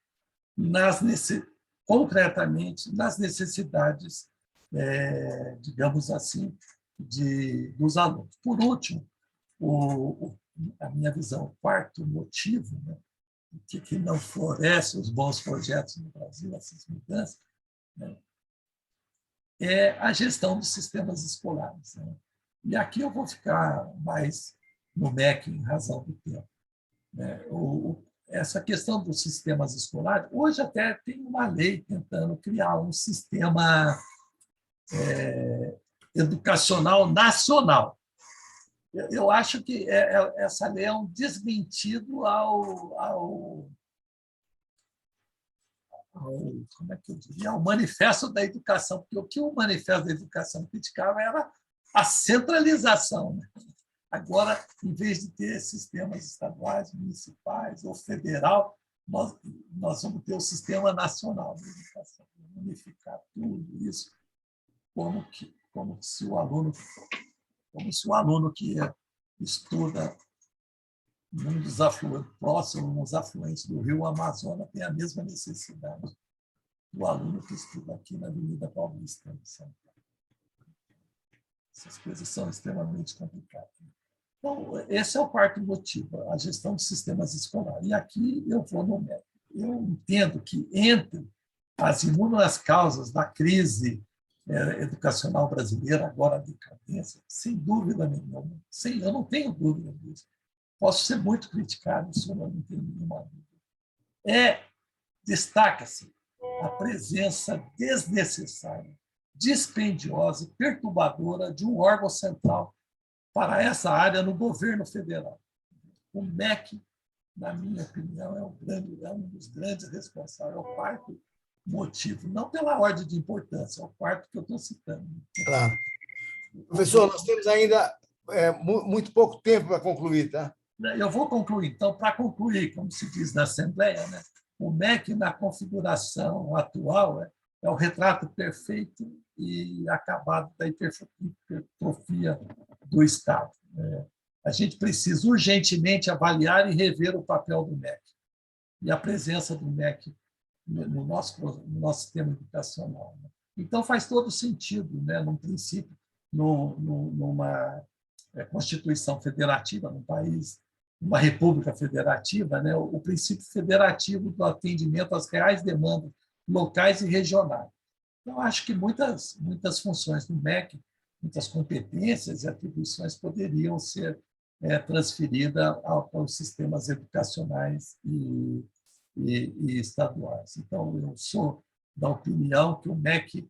concretamente nas necessidades, digamos assim, dos alunos. Por último, a minha visão, o quarto motivo, né, que não floresce os bons projetos no Brasil, essas mudanças, né, é a gestão dos sistemas escolares. Né? E aqui eu vou ficar mais no MEC em razão do tempo. Né? Essa questão dos sistemas escolares, hoje até tem uma lei tentando criar um sistema educacional nacional. Eu acho que essa lei é um desmentido como é que eu diria, ao Manifesto da Educação, porque o que o Manifesto da Educação criticava era a centralização. Né? Agora, em vez de ter sistemas estaduais, municipais ou federal, nós vamos ter o Sistema Nacional de Educação. unificar tudo isso, como se o aluno que estuda próximo aos afluentes do Rio Amazonas tem a mesma necessidade do aluno que estuda aqui na Avenida Paulista, em São Paulo. Essas coisas são extremamente complicadas. Então, esse é o quarto motivo, a gestão de sistemas escolares. E aqui eu vou no método. Eu entendo que entre as inúmeras causas da crise educacional brasileira, agora a decadência, sem dúvida nenhuma, eu não tenho dúvida disso. Posso ser muito criticado, isso eu não tenho nenhuma dúvida. Destaca-se a presença desnecessária, dispendiosa e perturbadora de um órgão central para essa área no governo federal. O MEC, na minha opinião, é um dos grandes responsáveis, é o quarto motivo, não pela ordem de importância, é o quarto que eu estou citando. Claro. Professor, nós temos ainda muito pouco tempo para concluir, tá? Eu vou concluir. Então, para concluir, como se diz na Assembleia, né, o MEC, na configuração atual, é o retrato perfeito e acabado da hipertrofia do Estado. A gente precisa urgentemente avaliar e rever o papel do MEC e a presença do MEC no nosso sistema educacional. Então, faz todo sentido, né, num princípio, numa Constituição federativa, num país, uma república federativa, né, o princípio federativo do atendimento às reais demandas locais e regionais. Então, acho que muitas funções do MEC, muitas competências e atribuições poderiam ser transferidas aos sistemas educacionais e estaduais. Então, eu sou da opinião que o MEC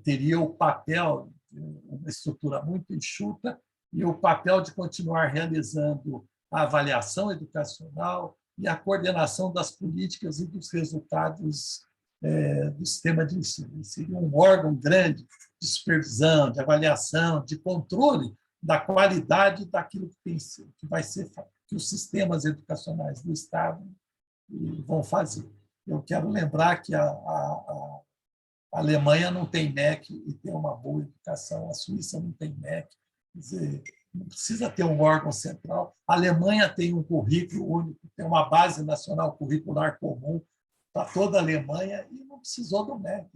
teria o papel de uma estrutura muito enxuta e o papel de continuar realizando a avaliação educacional e a coordenação das políticas e dos resultados do sistema de ensino. Seria um órgão grande de supervisão, de avaliação, de controle da qualidade daquilo que vai ser que os sistemas educacionais do Estado vão fazer. Eu quero lembrar que a Alemanha não tem MEC e tem uma boa educação, a Suíça não tem MEC, quer dizer, não precisa ter um órgão central. A Alemanha tem um currículo único, tem uma base nacional curricular comum para toda a Alemanha e não precisou do MEC.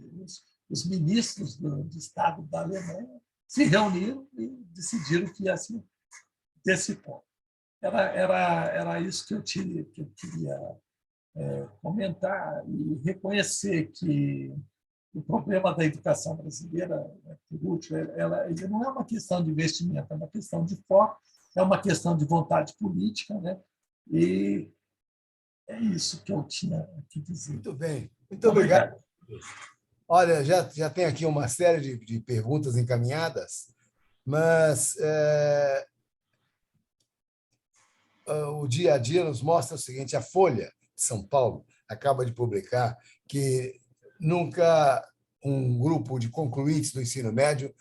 Os ministros do Estado da Alemanha se reuniram e decidiram que ia assim, desse ponto. Era isso que eu queria comentar e reconhecer que o problema da educação brasileira, por último, ele não é uma questão de investimento, é uma questão de foco, é uma questão de vontade política, né? E é isso que eu tinha que dizer. Muito bem. Muito obrigado. Olha, já tem aqui uma série de perguntas encaminhadas, mas o dia a dia nos mostra o seguinte: a Folha de São Paulo acaba de publicar que nunca um grupo de concluintes do ensino médio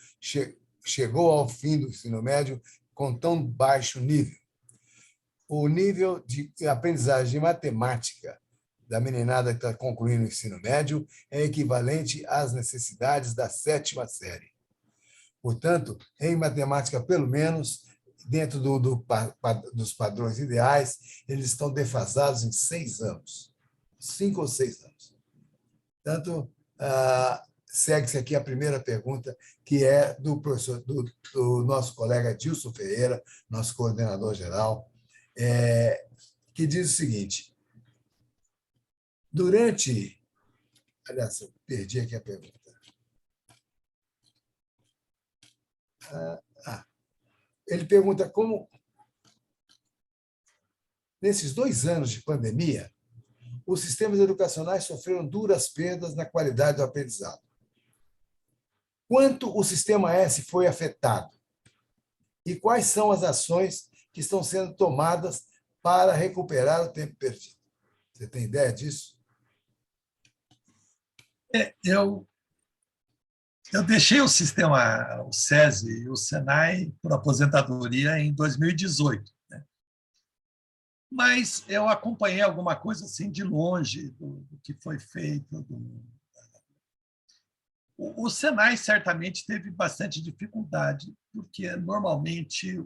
chegou ao fim do ensino médio com tão baixo nível. O nível de aprendizagem de matemática da meninada que está concluindo o ensino médio é equivalente às necessidades da 7ª série. Portanto, em matemática, pelo menos, dentro dos padrões ideais, eles estão defasados em 6 anos, 5 ou 6 anos. Portanto, segue-se aqui a primeira pergunta, que é do nosso colega Dilson Ferreira, nosso coordenador geral, que diz o seguinte: aliás, eu perdi aqui a pergunta. Ele pergunta como, nesses 2 anos de pandemia, os sistemas educacionais sofreram duras perdas na qualidade do aprendizado. Quanto o sistema S foi afetado? E quais são as ações que estão sendo tomadas para recuperar o tempo perdido? Você tem ideia disso? Eu deixei o sistema, o SESI e o SENAI por aposentadoria em 2018. Né? Mas eu acompanhei alguma coisa assim de longe do que foi feito, O Senai certamente teve bastante dificuldade, porque normalmente a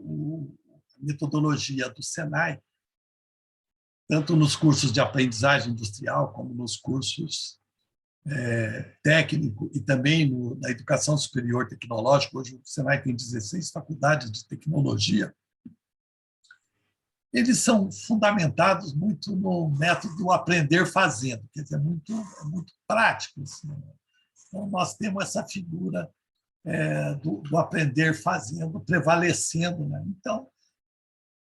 metodologia do Senai, tanto nos cursos de aprendizagem industrial como nos cursos técnico e também na educação superior tecnológica, hoje o Senai tem 16 faculdades de tecnologia, eles são fundamentados muito no método do aprender fazendo, quer dizer, muito prático. Assim, né? Então, nós temos essa figura do aprender fazendo prevalecendo. Né? Então,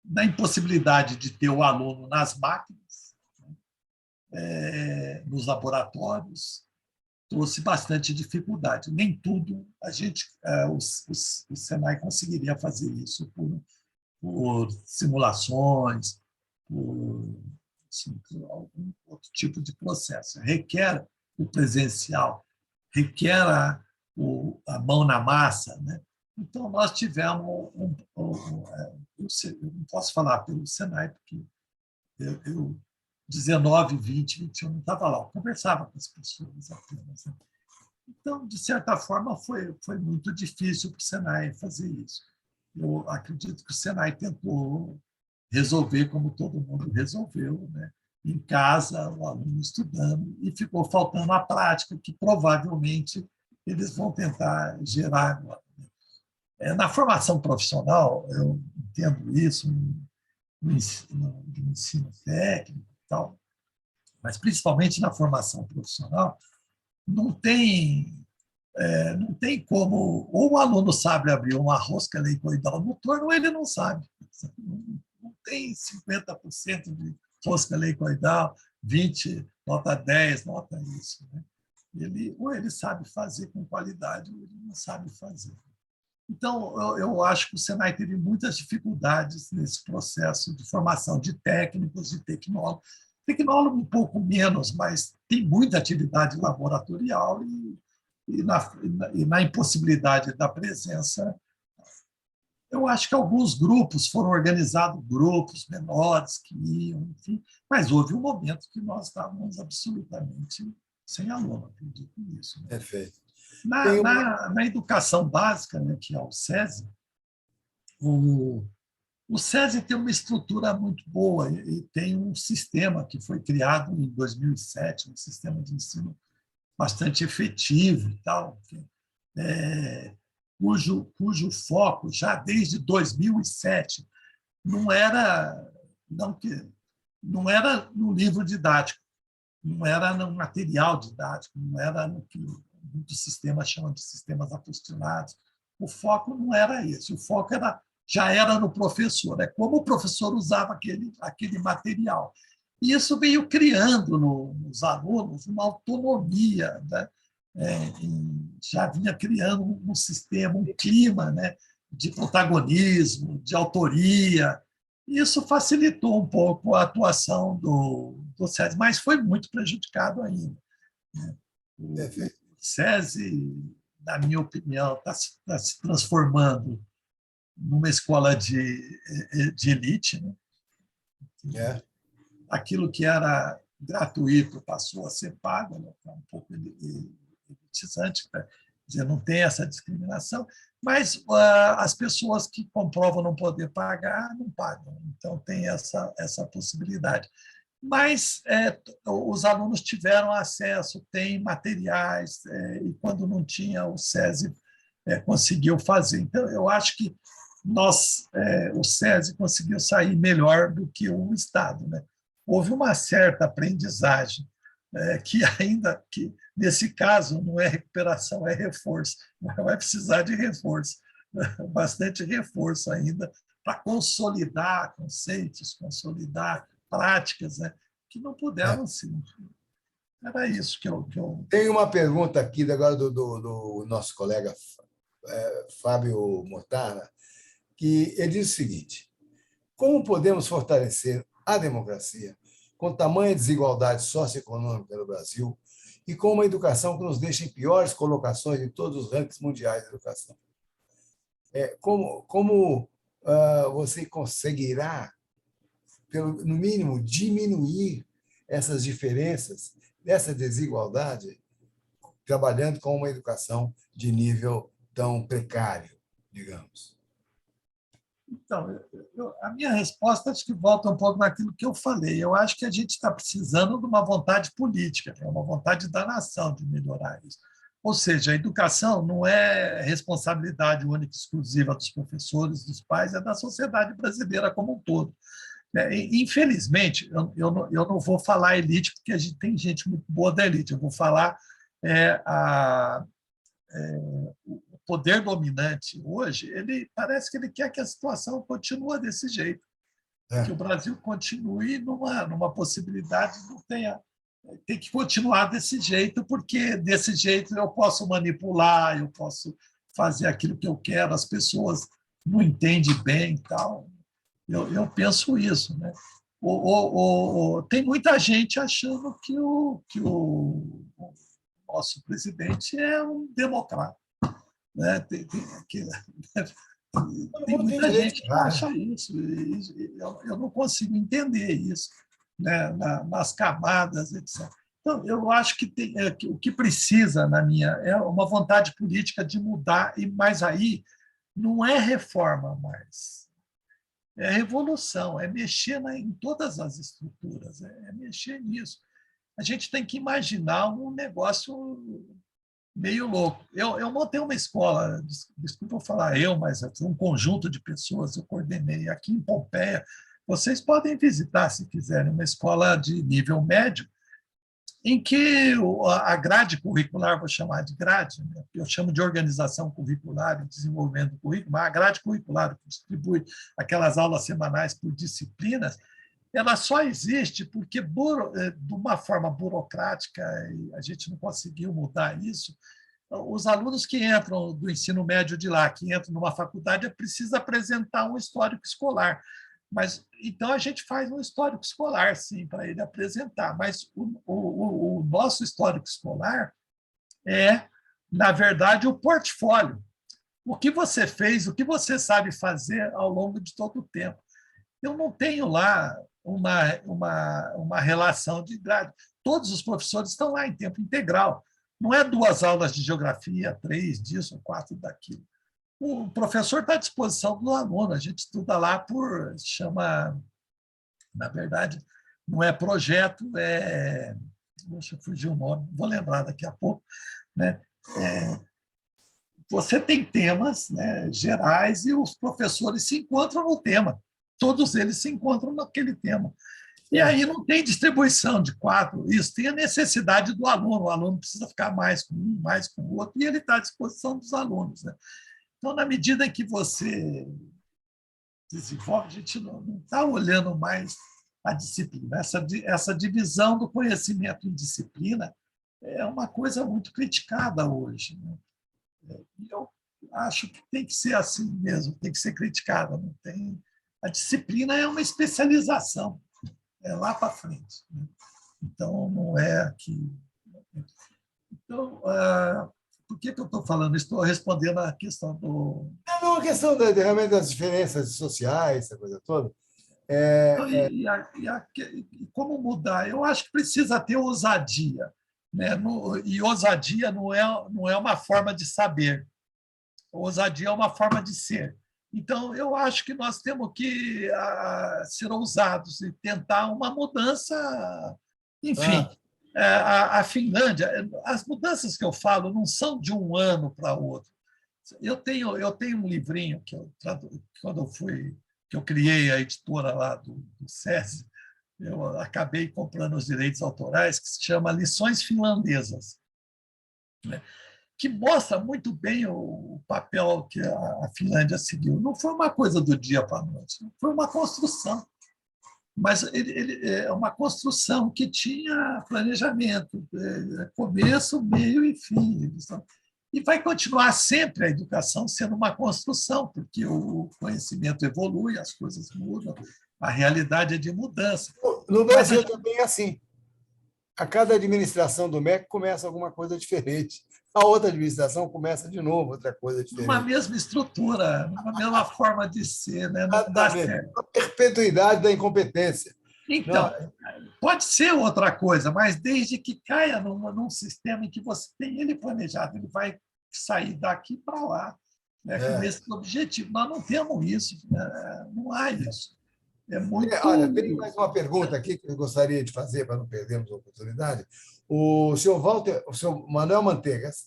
na impossibilidade de ter o aluno nas máquinas, nos laboratórios, trouxe bastante dificuldade. Nem tudo o Senai conseguiria fazer isso por simulações, por algum outro tipo de processo. Requer o presencial, requer a mão na massa. Né? Então, nós tivemos eu não posso falar pelo Senai, porque eu 19, 20, 21, não estava lá, eu conversava com as pessoas apenas. Né? Então, de certa forma, foi muito difícil para o Senai fazer isso. Eu acredito que o Senai tentou resolver como todo mundo resolveu, né? Em casa, o aluno estudando, e ficou faltando a prática, que provavelmente eles vão tentar gerar agora. Na formação profissional, eu entendo isso, no ensino técnico e tal, mas principalmente na formação profissional, não tem como, ou o aluno sabe abrir uma rosca helicoidal no torno, ou ele não sabe. Não tem 50% de rosca helicoidal, 20, nota 10, nota isso. Né? Ou ele sabe fazer com qualidade, ou ele não sabe fazer. Então, eu acho que o Senai teve muitas dificuldades nesse processo de formação de técnicos e tecnólogos. Tecnólogo um pouco menos, mas tem muita atividade laboratorial e na impossibilidade da presença, eu acho que alguns grupos foram organizados, grupos menores que iam, enfim, mas houve um momento que nós estávamos absolutamente sem aluno, acredito nisso. Né? Perfeito. Na educação básica, né, que é o SESI, o SESI tem uma estrutura muito boa e tem um sistema que foi criado em 2007, um sistema de ensino bastante efetivo e tal, cujo foco, já desde 2007, não era no livro didático, não era no material didático, não era no que muitos sistemas chamam de sistemas apostilados. O foco não era esse, o foco já era no professor, como o professor usava aquele material. E isso veio criando nos alunos uma autonomia, né? Já vinha criando um sistema, um clima, né? De protagonismo, de autoria. Isso facilitou um pouco a atuação do SESI, mas foi muito prejudicado ainda. Né? O SESI, na minha opinião, está se transformando numa escola de elite. Né? Aquilo que era gratuito passou a ser pago, né? Um pouco elitizante, né? Dizer, não tem essa discriminação, mas as pessoas que comprovam não poder pagar, não pagam. Então, tem essa possibilidade. Mas os alunos tiveram acesso, têm materiais, e quando não tinha, o SESI conseguiu fazer. Então, eu acho que o SESI conseguiu sair melhor do que o Estado. Né? Houve uma certa aprendizagem, que ainda, que nesse caso, não é recuperação, é reforço. Vai precisar de reforço, bastante reforço ainda, para consolidar conceitos, consolidar práticas, né, que não puderam ser. Era isso que eu... Tem uma pergunta aqui agora do nosso colega Fábio Mortara, que ele diz o seguinte: como podemos fortalecer a democracia com tamanha desigualdade socioeconômica no Brasil e com uma educação que nos deixa em piores colocações em todos os rankings mundiais de educação? Como você conseguirá, no mínimo, diminuir essas diferenças, essa desigualdade, trabalhando com uma educação de nível tão precário, digamos? Então, a minha resposta acho que volta um pouco naquilo que eu falei. Eu acho que a gente está precisando de uma vontade política, uma vontade da nação de melhorar isso. Ou seja, a educação não é responsabilidade única e exclusiva dos professores, dos pais, é da sociedade brasileira como um todo. Infelizmente, eu não vou falar elite, porque a gente tem gente muito boa da elite, eu vou falar o poder dominante hoje, ele parece que ele quer que a situação continue desse jeito, que o Brasil continue numa possibilidade, não tenha, tem que continuar desse jeito, porque desse jeito eu posso manipular, eu posso fazer aquilo que eu quero, as pessoas não entendem bem e tal. Eu penso isso, né? Tem muita gente achando que o nosso presidente é um democrata, né? Tem muita gente que acha isso. Eu não consigo entender isso, né? Nas camadas, etc. Então, eu acho que o que precisa, na minha, é uma vontade política de mudar, mas aí não é reforma mais. É revolução, é mexer em todas as estruturas, é mexer nisso. A gente tem que imaginar um negócio meio louco. Eu montei uma escola, desculpa eu falar mas um conjunto de pessoas eu coordenei aqui em Pompeia. Vocês podem visitar, se quiserem, uma escola de nível médio, em que a grade curricular, vou chamar de grade, né? Eu chamo de organização curricular e desenvolvimento do currículo, mas a grade curricular, que distribui aquelas aulas semanais por disciplinas, ela só existe porque, de uma forma burocrática, e a gente não conseguiu mudar isso, os alunos que entram do ensino médio de lá, que entram numa faculdade, precisam apresentar um histórico escolar. Mas então a gente faz um histórico escolar, sim, para ele apresentar. Mas o nosso histórico escolar é, na verdade, o portfólio. O que você fez, o que você sabe fazer ao longo de todo o tempo. Eu não tenho lá uma relação de grade. Todos os professores estão lá em tempo integral. Não é 2 aulas de geografia, 3 disso, 4 daquilo. O professor está à disposição do aluno, a gente estuda lá chama, na verdade, não é projeto, deixa eu fugir o nome, vou lembrar daqui a pouco, né? Você tem temas, né, gerais e os professores se encontram no tema, todos eles se encontram naquele tema. E aí não tem distribuição de 4, isso tem a necessidade do aluno, o aluno precisa ficar mais com um, mais com o outro, e ele está à disposição dos alunos, né? Então, na medida que você desenvolve, a gente não está olhando mais a disciplina. Essa divisão do conhecimento em disciplina é uma coisa muito criticada hoje, né? E eu acho que tem que ser assim mesmo, tem que ser criticada. Não tem... A disciplina é uma especialização, é lá para frente, né? Então, não é aqui. Então, por que eu estou falando? Estou respondendo à questão do... Não, a questão realmente das diferenças sociais, essa coisa toda. E como mudar? Eu acho que precisa ter ousadia, né? E ousadia não é uma forma de saber. Ousadia é uma forma de ser. Então, eu acho que nós temos que ser ousados e tentar uma mudança. Enfim, a Finlândia, as mudanças que eu falo não são de um ano para outro. Eu tenho um livrinho que eu criei a editora lá do SESI, eu acabei comprando os direitos autorais, que se chama Lições Finlandesas, né? Que mostra muito bem o papel que a Finlândia seguiu. Não foi uma coisa do dia para a noite, foi uma construção. Mas ele é uma construção que tinha planejamento, começo, meio e fim. E vai continuar sempre a educação sendo uma construção, porque o conhecimento evolui, as coisas mudam, a realidade é de mudança. No Brasil também é assim. A cada administração do MEC começa alguma coisa diferente. A outra administração começa de novo outra coisa diferente. Uma mesma estrutura, uma mesma forma de ser, né? Não dá certo. A perpetuidade da incompetência. Então, pode ser outra coisa, mas desde que caia num sistema em que você tem ele planejado, ele vai sair daqui para lá, né, com esse objetivo. Nós não temos isso, né? Não há isso. É muito. Olha, tem mais uma pergunta aqui que eu gostaria de fazer para não perdermos a oportunidade. O senhor Manuel Manteigas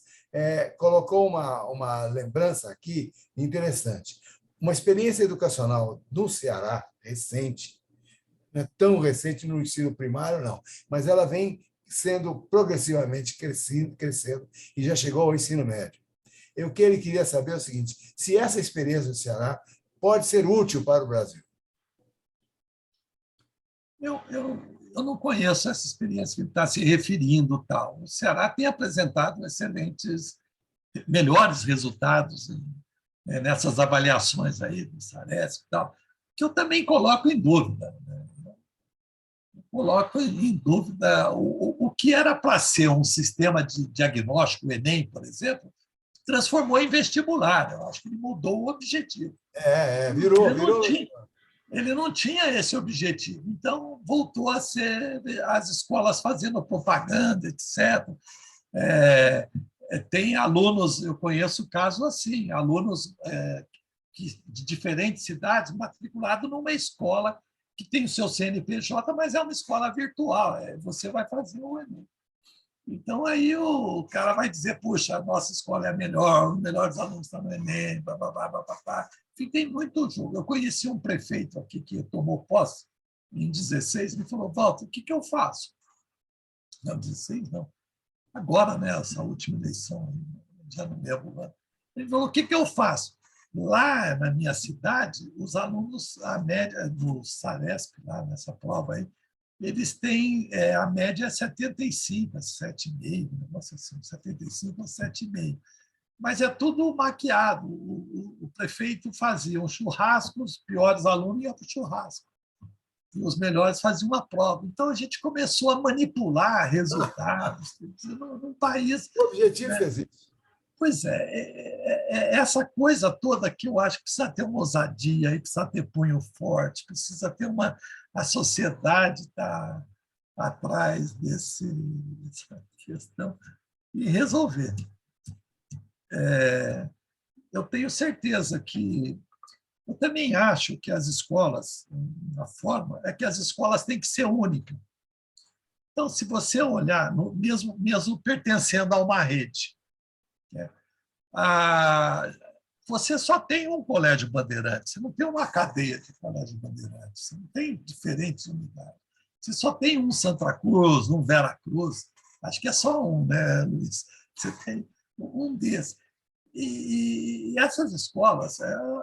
colocou uma lembrança aqui interessante. Uma experiência educacional do Ceará recente, não é tão recente no ensino primário, não, mas ela vem sendo progressivamente crescendo e já chegou ao ensino médio. O que ele queria saber é o seguinte: se essa experiência do Ceará pode ser útil para o Brasil. Eu não conheço essa experiência que ele está se referindo. Tal. O Ceará tem apresentado melhores resultados nessas avaliações aí do Saresp, tal, que eu também coloco em dúvida. Né? Coloco em dúvida o que era para ser um sistema de diagnóstico, o Enem, por exemplo, transformou em vestibular. Eu acho que ele mudou o objetivo. Virou. Ele não tinha esse objetivo. Então, voltou a ser as escolas fazendo propaganda, etc. Tem alunos, eu conheço casos assim, alunos de diferentes cidades matriculados numa escola que tem o seu CNPJ, mas é uma escola virtual. Você vai fazer o Enem. Então, aí o cara vai dizer, puxa, a nossa escola é a melhor, os melhores alunos estão no Enem, babá. Enfim, tem muito jogo. Eu conheci um prefeito aqui que tomou posse em 16, me falou, Walter, o que eu faço? Não, 16 não. Agora, né, essa última eleição, já não lembro. Né? Ele falou, o que eu faço? Lá na minha cidade, os alunos, a média do Saresp, lá nessa prova aí, eles têm a média é 75, 7,5, um negócio assim, 75 a 7,5. Mas é tudo maquiado. O prefeito fazia um churrasco, os piores alunos iam para o churrasco. E os melhores faziam uma prova. Então, a gente começou a manipular resultados num país. O objetivo fez isso. Pois é, essa coisa toda que eu acho que precisa ter uma ousadia, precisa ter punho forte, precisa ter a sociedade está atrás dessa questão e resolver. Eu tenho certeza que eu também acho que as escolas, a forma é que as escolas têm que ser únicas. Então, se você olhar, mesmo pertencendo a uma rede, você só tem um colégio Bandeirantes, você não tem uma cadeia de colégio Bandeirantes, você não tem diferentes unidades. Você só tem um Santa Cruz, um Vera Cruz, acho que é só um, né, Luiz? Você tem um desses. E essas escolas,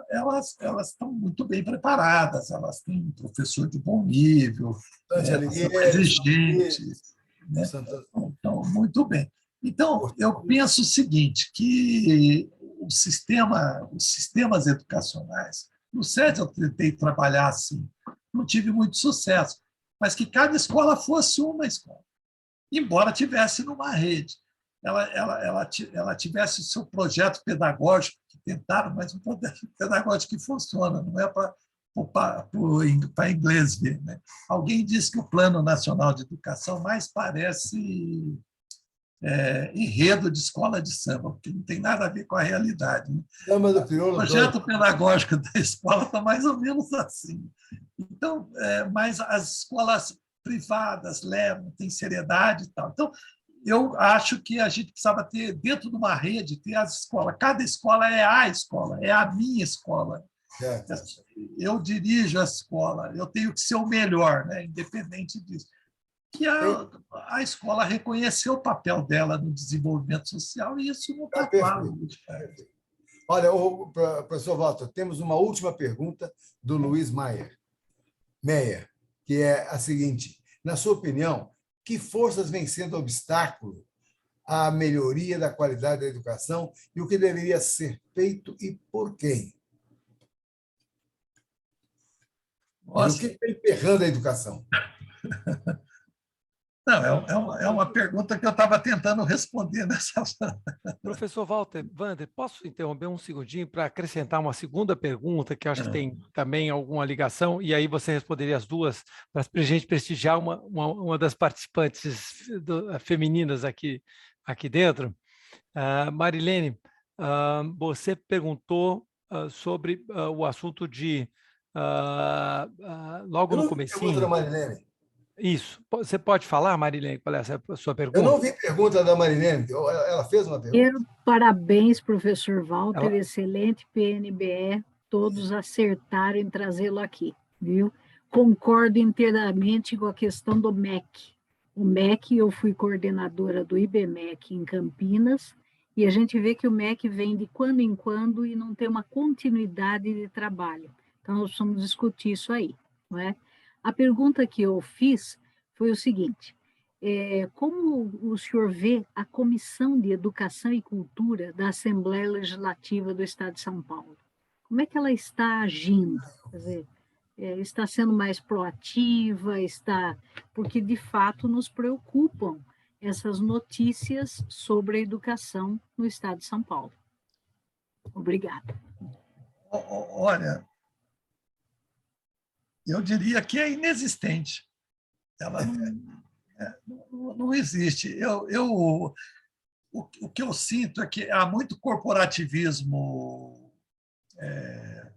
elas estão muito bem preparadas, elas têm um professor de bom nível, são exigentes, né? Então, muito bem. Então, eu penso o seguinte, que os sistemas educacionais, no SED eu tentei trabalhar assim, não tive muito sucesso, mas que cada escola fosse uma escola, embora tivesse numa rede. Ela tivesse o seu projeto pedagógico, que tentaram, mas um projeto pedagógico que funciona, não é para inglês ver. Né? Alguém disse que o Plano Nacional de Educação mais parece enredo de escola de samba, porque não tem nada a ver com a realidade. Né? O projeto pedagógico da escola está mais ou menos assim. Então, mas as escolas privadas levam, tem seriedade e tal. Então, eu acho que a gente precisava ter, dentro de uma rede, ter as escolas. Cada escola é a escola, é a minha escola. Eu dirijo a escola, eu tenho que ser o melhor, né? Independente disso. Que a escola reconheceu o papel dela no desenvolvimento social e isso não está claro. Olha, professor Walter, temos uma última pergunta do Luiz Meyer, que é a seguinte: na sua opinião, que forças vêm sendo obstáculo à melhoria da qualidade da educação e o que deveria ser feito e por quem? E o que está emperrando a educação? Não, é uma pergunta que eu estava tentando responder nessa. Professor Wander, posso interromper um segundinho para acrescentar uma segunda pergunta, que eu acho que tem também alguma ligação, e aí você responderia as duas, para a gente prestigiar uma das participantes femininas aqui dentro. Marilene, você perguntou sobre o assunto de, logo no comecinho... Pergunta da Marilene. Isso. Você pode falar, Marilene, qual é a sua pergunta? Eu não vi pergunta da Marilene. Ela fez uma pergunta? Parabéns, professor Walter, excelente PNBE, todos acertaram em trazê-lo aqui, viu? Concordo inteiramente com a questão do MEC. O MEC, eu fui coordenadora do IBMEC em Campinas, e a gente vê que o MEC vem de quando em quando e não tem uma continuidade de trabalho. Então, nós vamos discutir isso aí, não é? A pergunta que eu fiz foi o seguinte: como o senhor vê a Comissão de Educação e Cultura da Assembleia Legislativa do Estado de São Paulo? Como é que ela está agindo? Quer dizer, está sendo mais proativa? Porque, de fato, nos preocupam essas notícias sobre a educação no Estado de São Paulo. Obrigada. Olha, eu diria que é inexistente. Ela não existe. O que eu sinto é que há muito corporativismo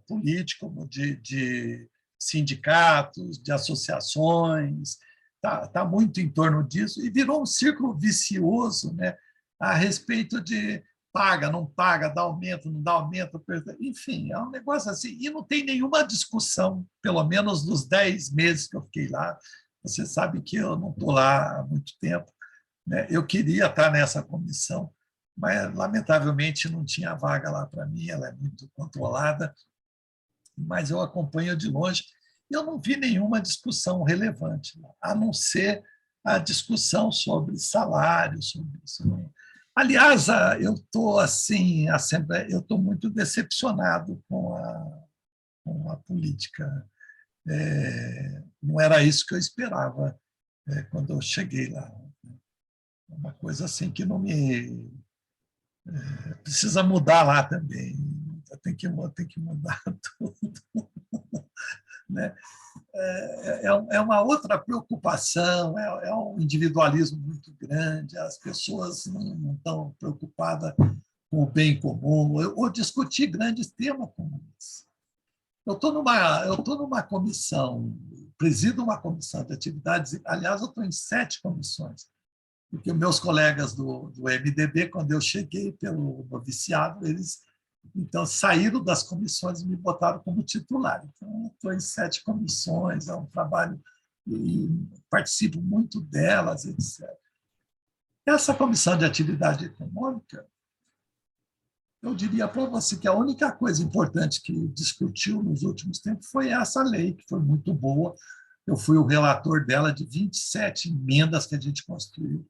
político, de sindicatos, de associações, está muito em torno disso, e virou um círculo vicioso, né, a respeito de paga, não paga, dá aumento, não dá aumento, enfim, é um negócio assim, e não tem nenhuma discussão, pelo menos nos 10 meses que eu fiquei lá. Você sabe que eu não estou lá há muito tempo, né? Eu queria estar nessa comissão, mas, lamentavelmente, não tinha vaga lá para mim, ela é muito controlada, mas eu acompanho de longe. Eu não vi nenhuma discussão relevante, a não ser a discussão sobre salário, sobre isso. Aliás, eu estou assim, eu estou muito decepcionado com a política. Não era isso que eu esperava quando eu cheguei lá. Uma coisa assim que não me... precisa mudar lá também. Tem que mudar tudo. Né? É uma outra preocupação, é um individualismo muito grande, as pessoas não estão preocupadas com o bem comum, ou discutir grandes temas como esse. Eu estou numa comissão, presido uma comissão de atividades, aliás, eu estou em 7 comissões, porque meus colegas do MDB, quando eu cheguei pelo noviciado, eles então saíram das comissões e me botaram como titular. Então, estou em 7 comissões, é um trabalho, e participo muito delas, etc. Essa comissão de atividade econômica, eu diria para você que a única coisa importante que discutiu nos últimos tempos foi essa lei, que foi muito boa. Eu fui o relator dela, de 27 emendas que a gente construiu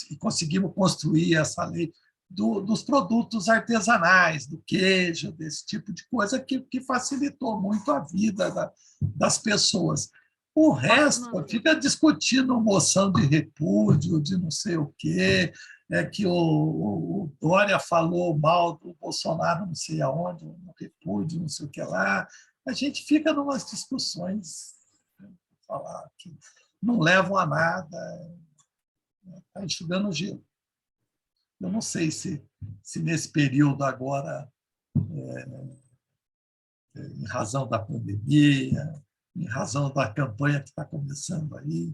e conseguimos construir essa lei dos produtos artesanais, do queijo, desse tipo de coisa, que facilitou muito a vida das pessoas. O resto fica discutindo moção de repúdio, de não sei o quê, que o Dória falou mal do Bolsonaro, não sei aonde, no repúdio, não sei o que lá. A gente fica em umas discussões, falar, que não levam a nada, está enxugando o gelo. Eu não sei se nesse período agora, em razão da pandemia, em razão da campanha que está começando aí,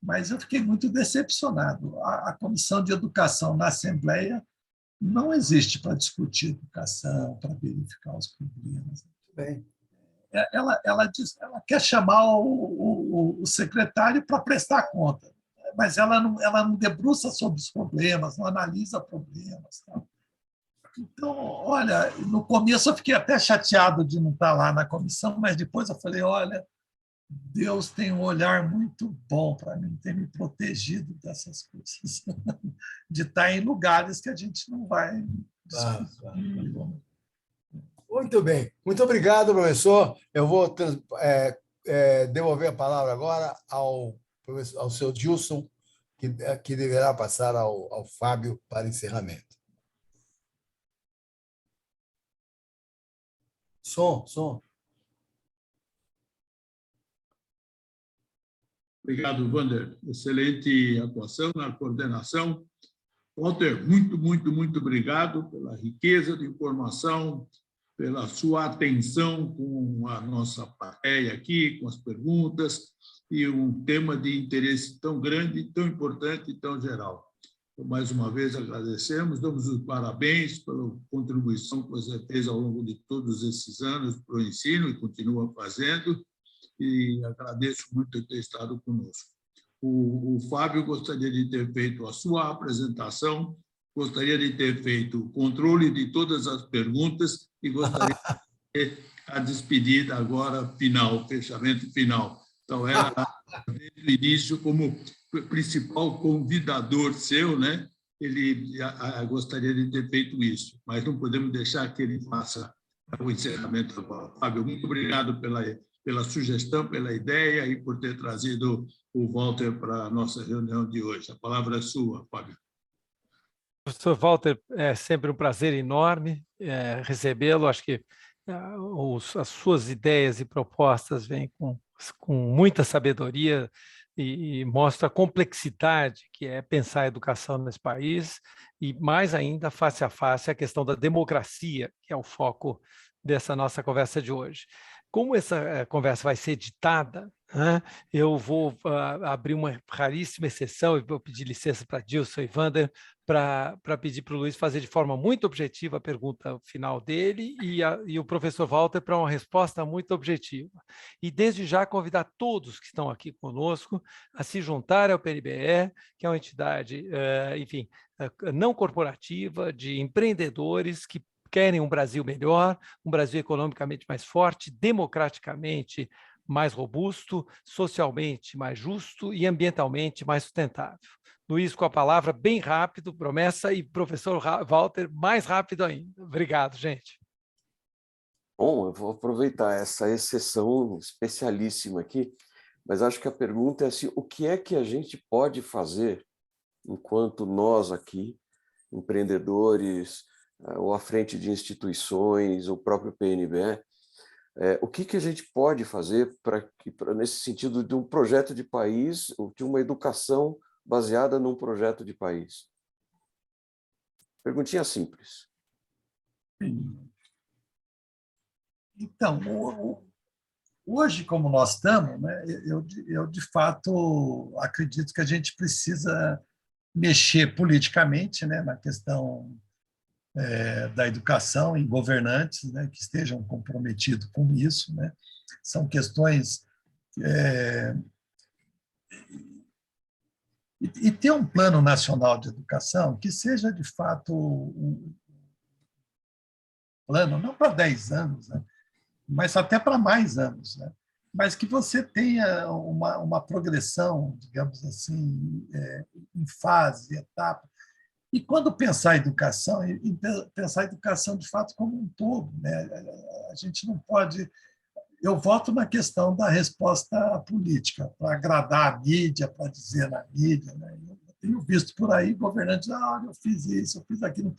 mas eu fiquei muito decepcionado. A Comissão de Educação na Assembleia não existe para discutir educação, para verificar os problemas. Bem. Ela quer chamar o secretário para prestar conta, mas ela não debruça sobre os problemas, não analisa problemas. Tá? Então, olha, no começo eu fiquei até chateado de não estar lá na comissão, mas depois eu falei, olha, Deus tem um olhar muito bom para mim, tem me protegido dessas coisas, de estar em lugares que a gente não vai discutir. Muito bem. Muito obrigado, professor. Eu vou devolver a palavra agora ao ao seu Gilson, que deverá passar ao Fábio para encerramento. Som. Obrigado, Wander. Excelente atuação na coordenação. Walter, muito obrigado pela riqueza de informação, pela sua atenção com a nossa plateia aqui, com as perguntas, e um tema de interesse tão grande, tão importante e tão geral. Então, mais uma vez, agradecemos, damos os parabéns pela contribuição que você fez ao longo de todos esses anos para o ensino e continua fazendo, e agradeço muito ter estado conosco. O Fábio gostaria de ter feito a sua apresentação, gostaria de ter feito o controle de todas as perguntas e gostaria de ter a despedida agora final, o fechamento final. Então, era desde o início, como principal convidador seu, né? Ele gostaria de ter feito isso, mas não podemos deixar que ele faça o encerramento agora. Fábio, muito obrigado pela sugestão, pela ideia e por ter trazido o Walter para a nossa reunião de hoje. A palavra é sua, Fábio. Professor Walter, é sempre um prazer enorme recebê-lo. Acho que as suas ideias e propostas vêm com muita sabedoria e mostra a complexidade que é pensar a educação nesse país e, mais ainda, face a face, a questão da democracia, que é o foco dessa nossa conversa de hoje. Como essa conversa vai ser editada, né, eu vou abrir uma raríssima exceção e vou pedir licença para Gilson e Wander para pedir para o Luiz fazer de forma muito objetiva a pergunta final dele e o professor Walter para uma resposta muito objetiva. E, desde já, convidar todos que estão aqui conosco a se juntarem ao PNBE, que é uma entidade, enfim, não corporativa, de empreendedores que querem um Brasil melhor, um Brasil economicamente mais forte, democraticamente mais robusto, socialmente mais justo e ambientalmente mais sustentável. Luiz, com a palavra, bem rápido, promessa, e professor Walter, mais rápido ainda. Obrigado, gente. Bom, eu vou aproveitar essa exceção especialíssima aqui, mas acho que a pergunta é assim, o que é que a gente pode fazer enquanto nós aqui, empreendedores, ou à frente de instituições, o próprio PNBE, o que a gente pode fazer nesse sentido de um projeto de país, ou de uma educação baseada num projeto de país? Perguntinha simples. Então, hoje, como nós estamos, né, eu, de fato, acredito que a gente precisa mexer politicamente, né, na questão da educação, em governantes, né, que estejam comprometidos com isso, né? São questões... E ter um plano nacional de educação que seja, de fato, um plano, não para 10 anos, né, mas até para mais anos, né? Mas que você tenha uma progressão, digamos assim, em fase, etapa. E quando pensar a educação, pensar a educação de fato como um todo, né? A gente não pode... Eu voto na questão da resposta política, para agradar a mídia, para dizer na mídia, né? Eu tenho visto por aí governantes, eu fiz isso, eu fiz aquilo,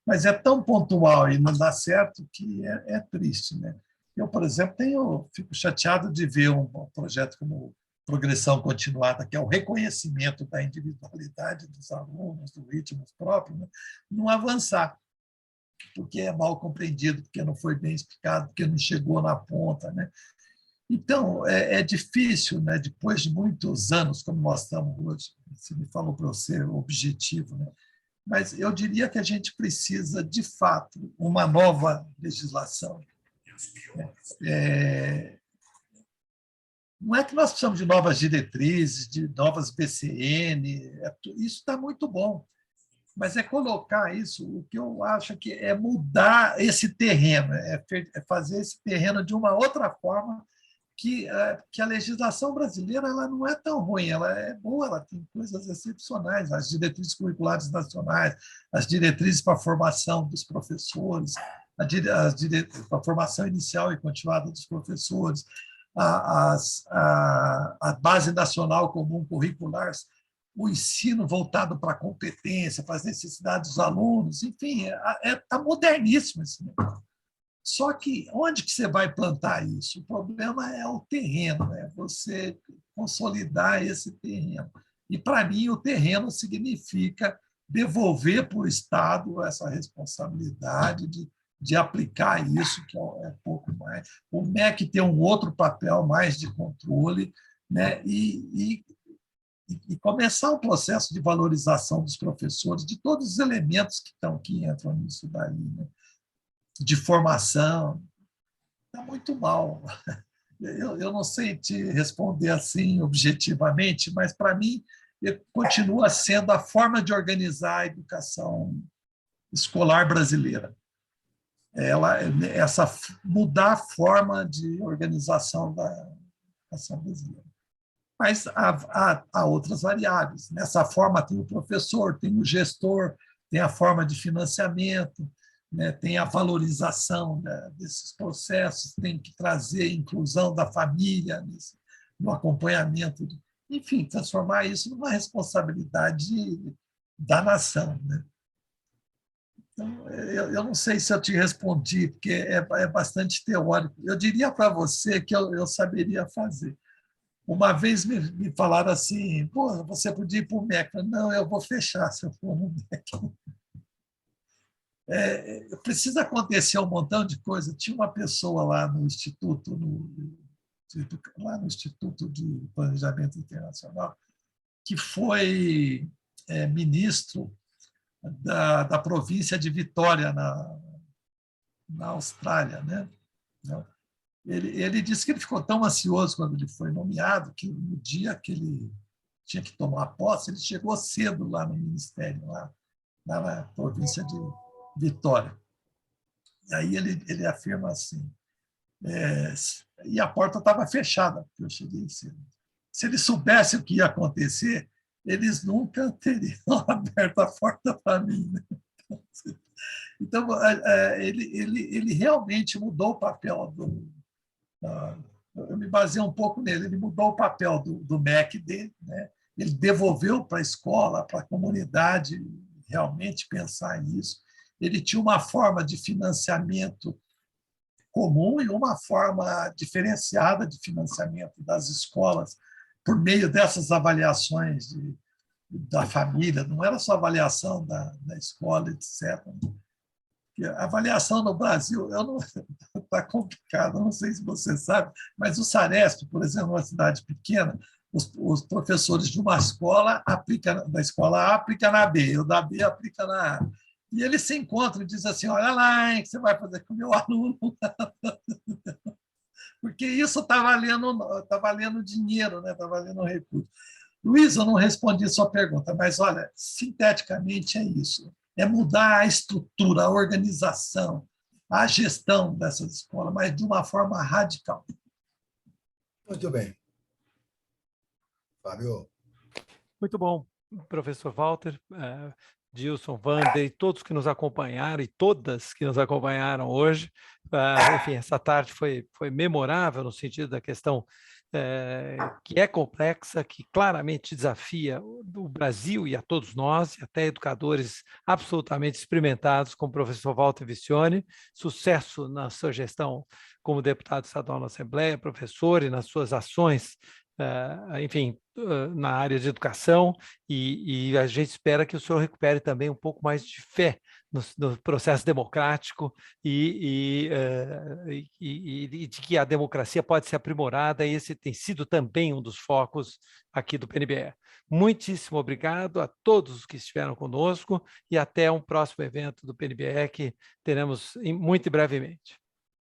mas é tão pontual e não dá certo que é triste, né? Eu, por exemplo, fico chateado de ver um projeto como Progressão Continuada, que é o reconhecimento da individualidade dos alunos, dos ritmos próprios, né, não avançar, porque é mal compreendido, porque não foi bem explicado, porque não chegou na ponta, né? Então, é difícil, né, depois de muitos anos, como nós estamos hoje, você me falou para eu ser objetivo, né? Mas eu diria que a gente precisa, de fato, uma nova legislação. Não é que nós precisamos de novas diretrizes, de novas BCN, isso está muito bom, mas é colocar isso, o que eu acho que é mudar esse terreno, é fazer esse terreno de uma outra forma, que a legislação brasileira ela não é tão ruim, ela é boa, ela tem coisas excepcionais, as diretrizes curriculares nacionais, as diretrizes para a formação dos professores, para a formação inicial e continuada dos professores, a Base Nacional Comum Curricular, o ensino voltado para a competência, para as necessidades dos alunos, enfim, está moderníssimo esse negócio. Só que onde que você vai plantar isso? O problema é o terreno, é você consolidar esse terreno. E, para mim, o terreno significa devolver para o Estado essa responsabilidade de aplicar isso, que é pouco mais. O MEC tem um outro papel mais de controle, né? E começar um processo de valorização dos professores, de todos os elementos que entram nisso daí, né? De formação. Está muito mal. Eu não sei te responder assim objetivamente, mas, para mim, continua sendo a forma de organizar a educação escolar brasileira. Mudar a forma de organização da educação brasileira. Mas há outras variáveis. Nessa forma tem o professor, tem o gestor, tem a forma de financiamento, né, tem a valorização desses processos, tem que trazer a inclusão da família no acompanhamento. Enfim, transformar isso numa responsabilidade da nação, né? Então, eu não sei se eu te respondi, porque é bastante teórico. Eu diria para você que eu saberia fazer. Uma vez me falaram assim, pô, você podia ir para o MEC. Não, eu vou fechar se eu for no MEC. Precisa acontecer um montão de coisa. Tinha uma pessoa lá no Instituto, lá no Instituto de Planejamento Internacional, que foi ministro da província de Vitória, na Austrália, né? Ele disse que ele ficou tão ansioso quando ele foi nomeado que no dia que ele tinha que tomar posse, ele chegou cedo lá no ministério, lá na província de Vitória. E aí ele afirma assim, e a porta estava fechada, porque eu cheguei cedo. Se eles soubessem o que ia acontecer, eles nunca teriam aberto a porta para mim, né? Então, ele realmente mudou o papel eu me baseei um pouco nele, ele mudou o papel do MEC dele, né? Ele devolveu para a escola, para a comunidade, realmente pensar nisso. Ele tinha uma forma de financiamento comum e uma forma diferenciada de financiamento das escolas, por meio dessas avaliações da família, não era só avaliação da escola, etc. A avaliação no Brasil está complicado, não sei se você sabe, mas o Saresp, por exemplo, uma cidade pequena, os professores de uma escola aplicam da escola A, aplica na B, o da B aplica na A. E eles se encontram e dizem assim, olha lá, hein, o que você vai fazer com o meu aluno? Porque isso está valendo dinheiro, né? Está valendo recurso. Luiz, eu não respondi a sua pergunta, mas, olha, sinteticamente é isso. É mudar a estrutura, a organização, a gestão dessas escolas, mas de uma forma radical. Muito bem. Fábio. Muito bom, professor Walter, Dilson, Wander e todos que nos acompanharam e todas que nos acompanharam hoje. Enfim, essa tarde foi memorável no sentido da questão que é complexa, que claramente desafia o Brasil e a todos nós, e até educadores absolutamente experimentados, como o professor Walter Vicione. Sucesso na sua gestão como deputado estadual na Assembleia, professor, e nas suas ações, enfim, na área de educação, e a gente espera que o senhor recupere também um pouco mais de fé no processo democrático e de que a democracia pode ser aprimorada, e esse tem sido também um dos focos aqui do PNBE. Muitíssimo obrigado a todos os que estiveram conosco e até um próximo evento do PNBE que teremos muito brevemente.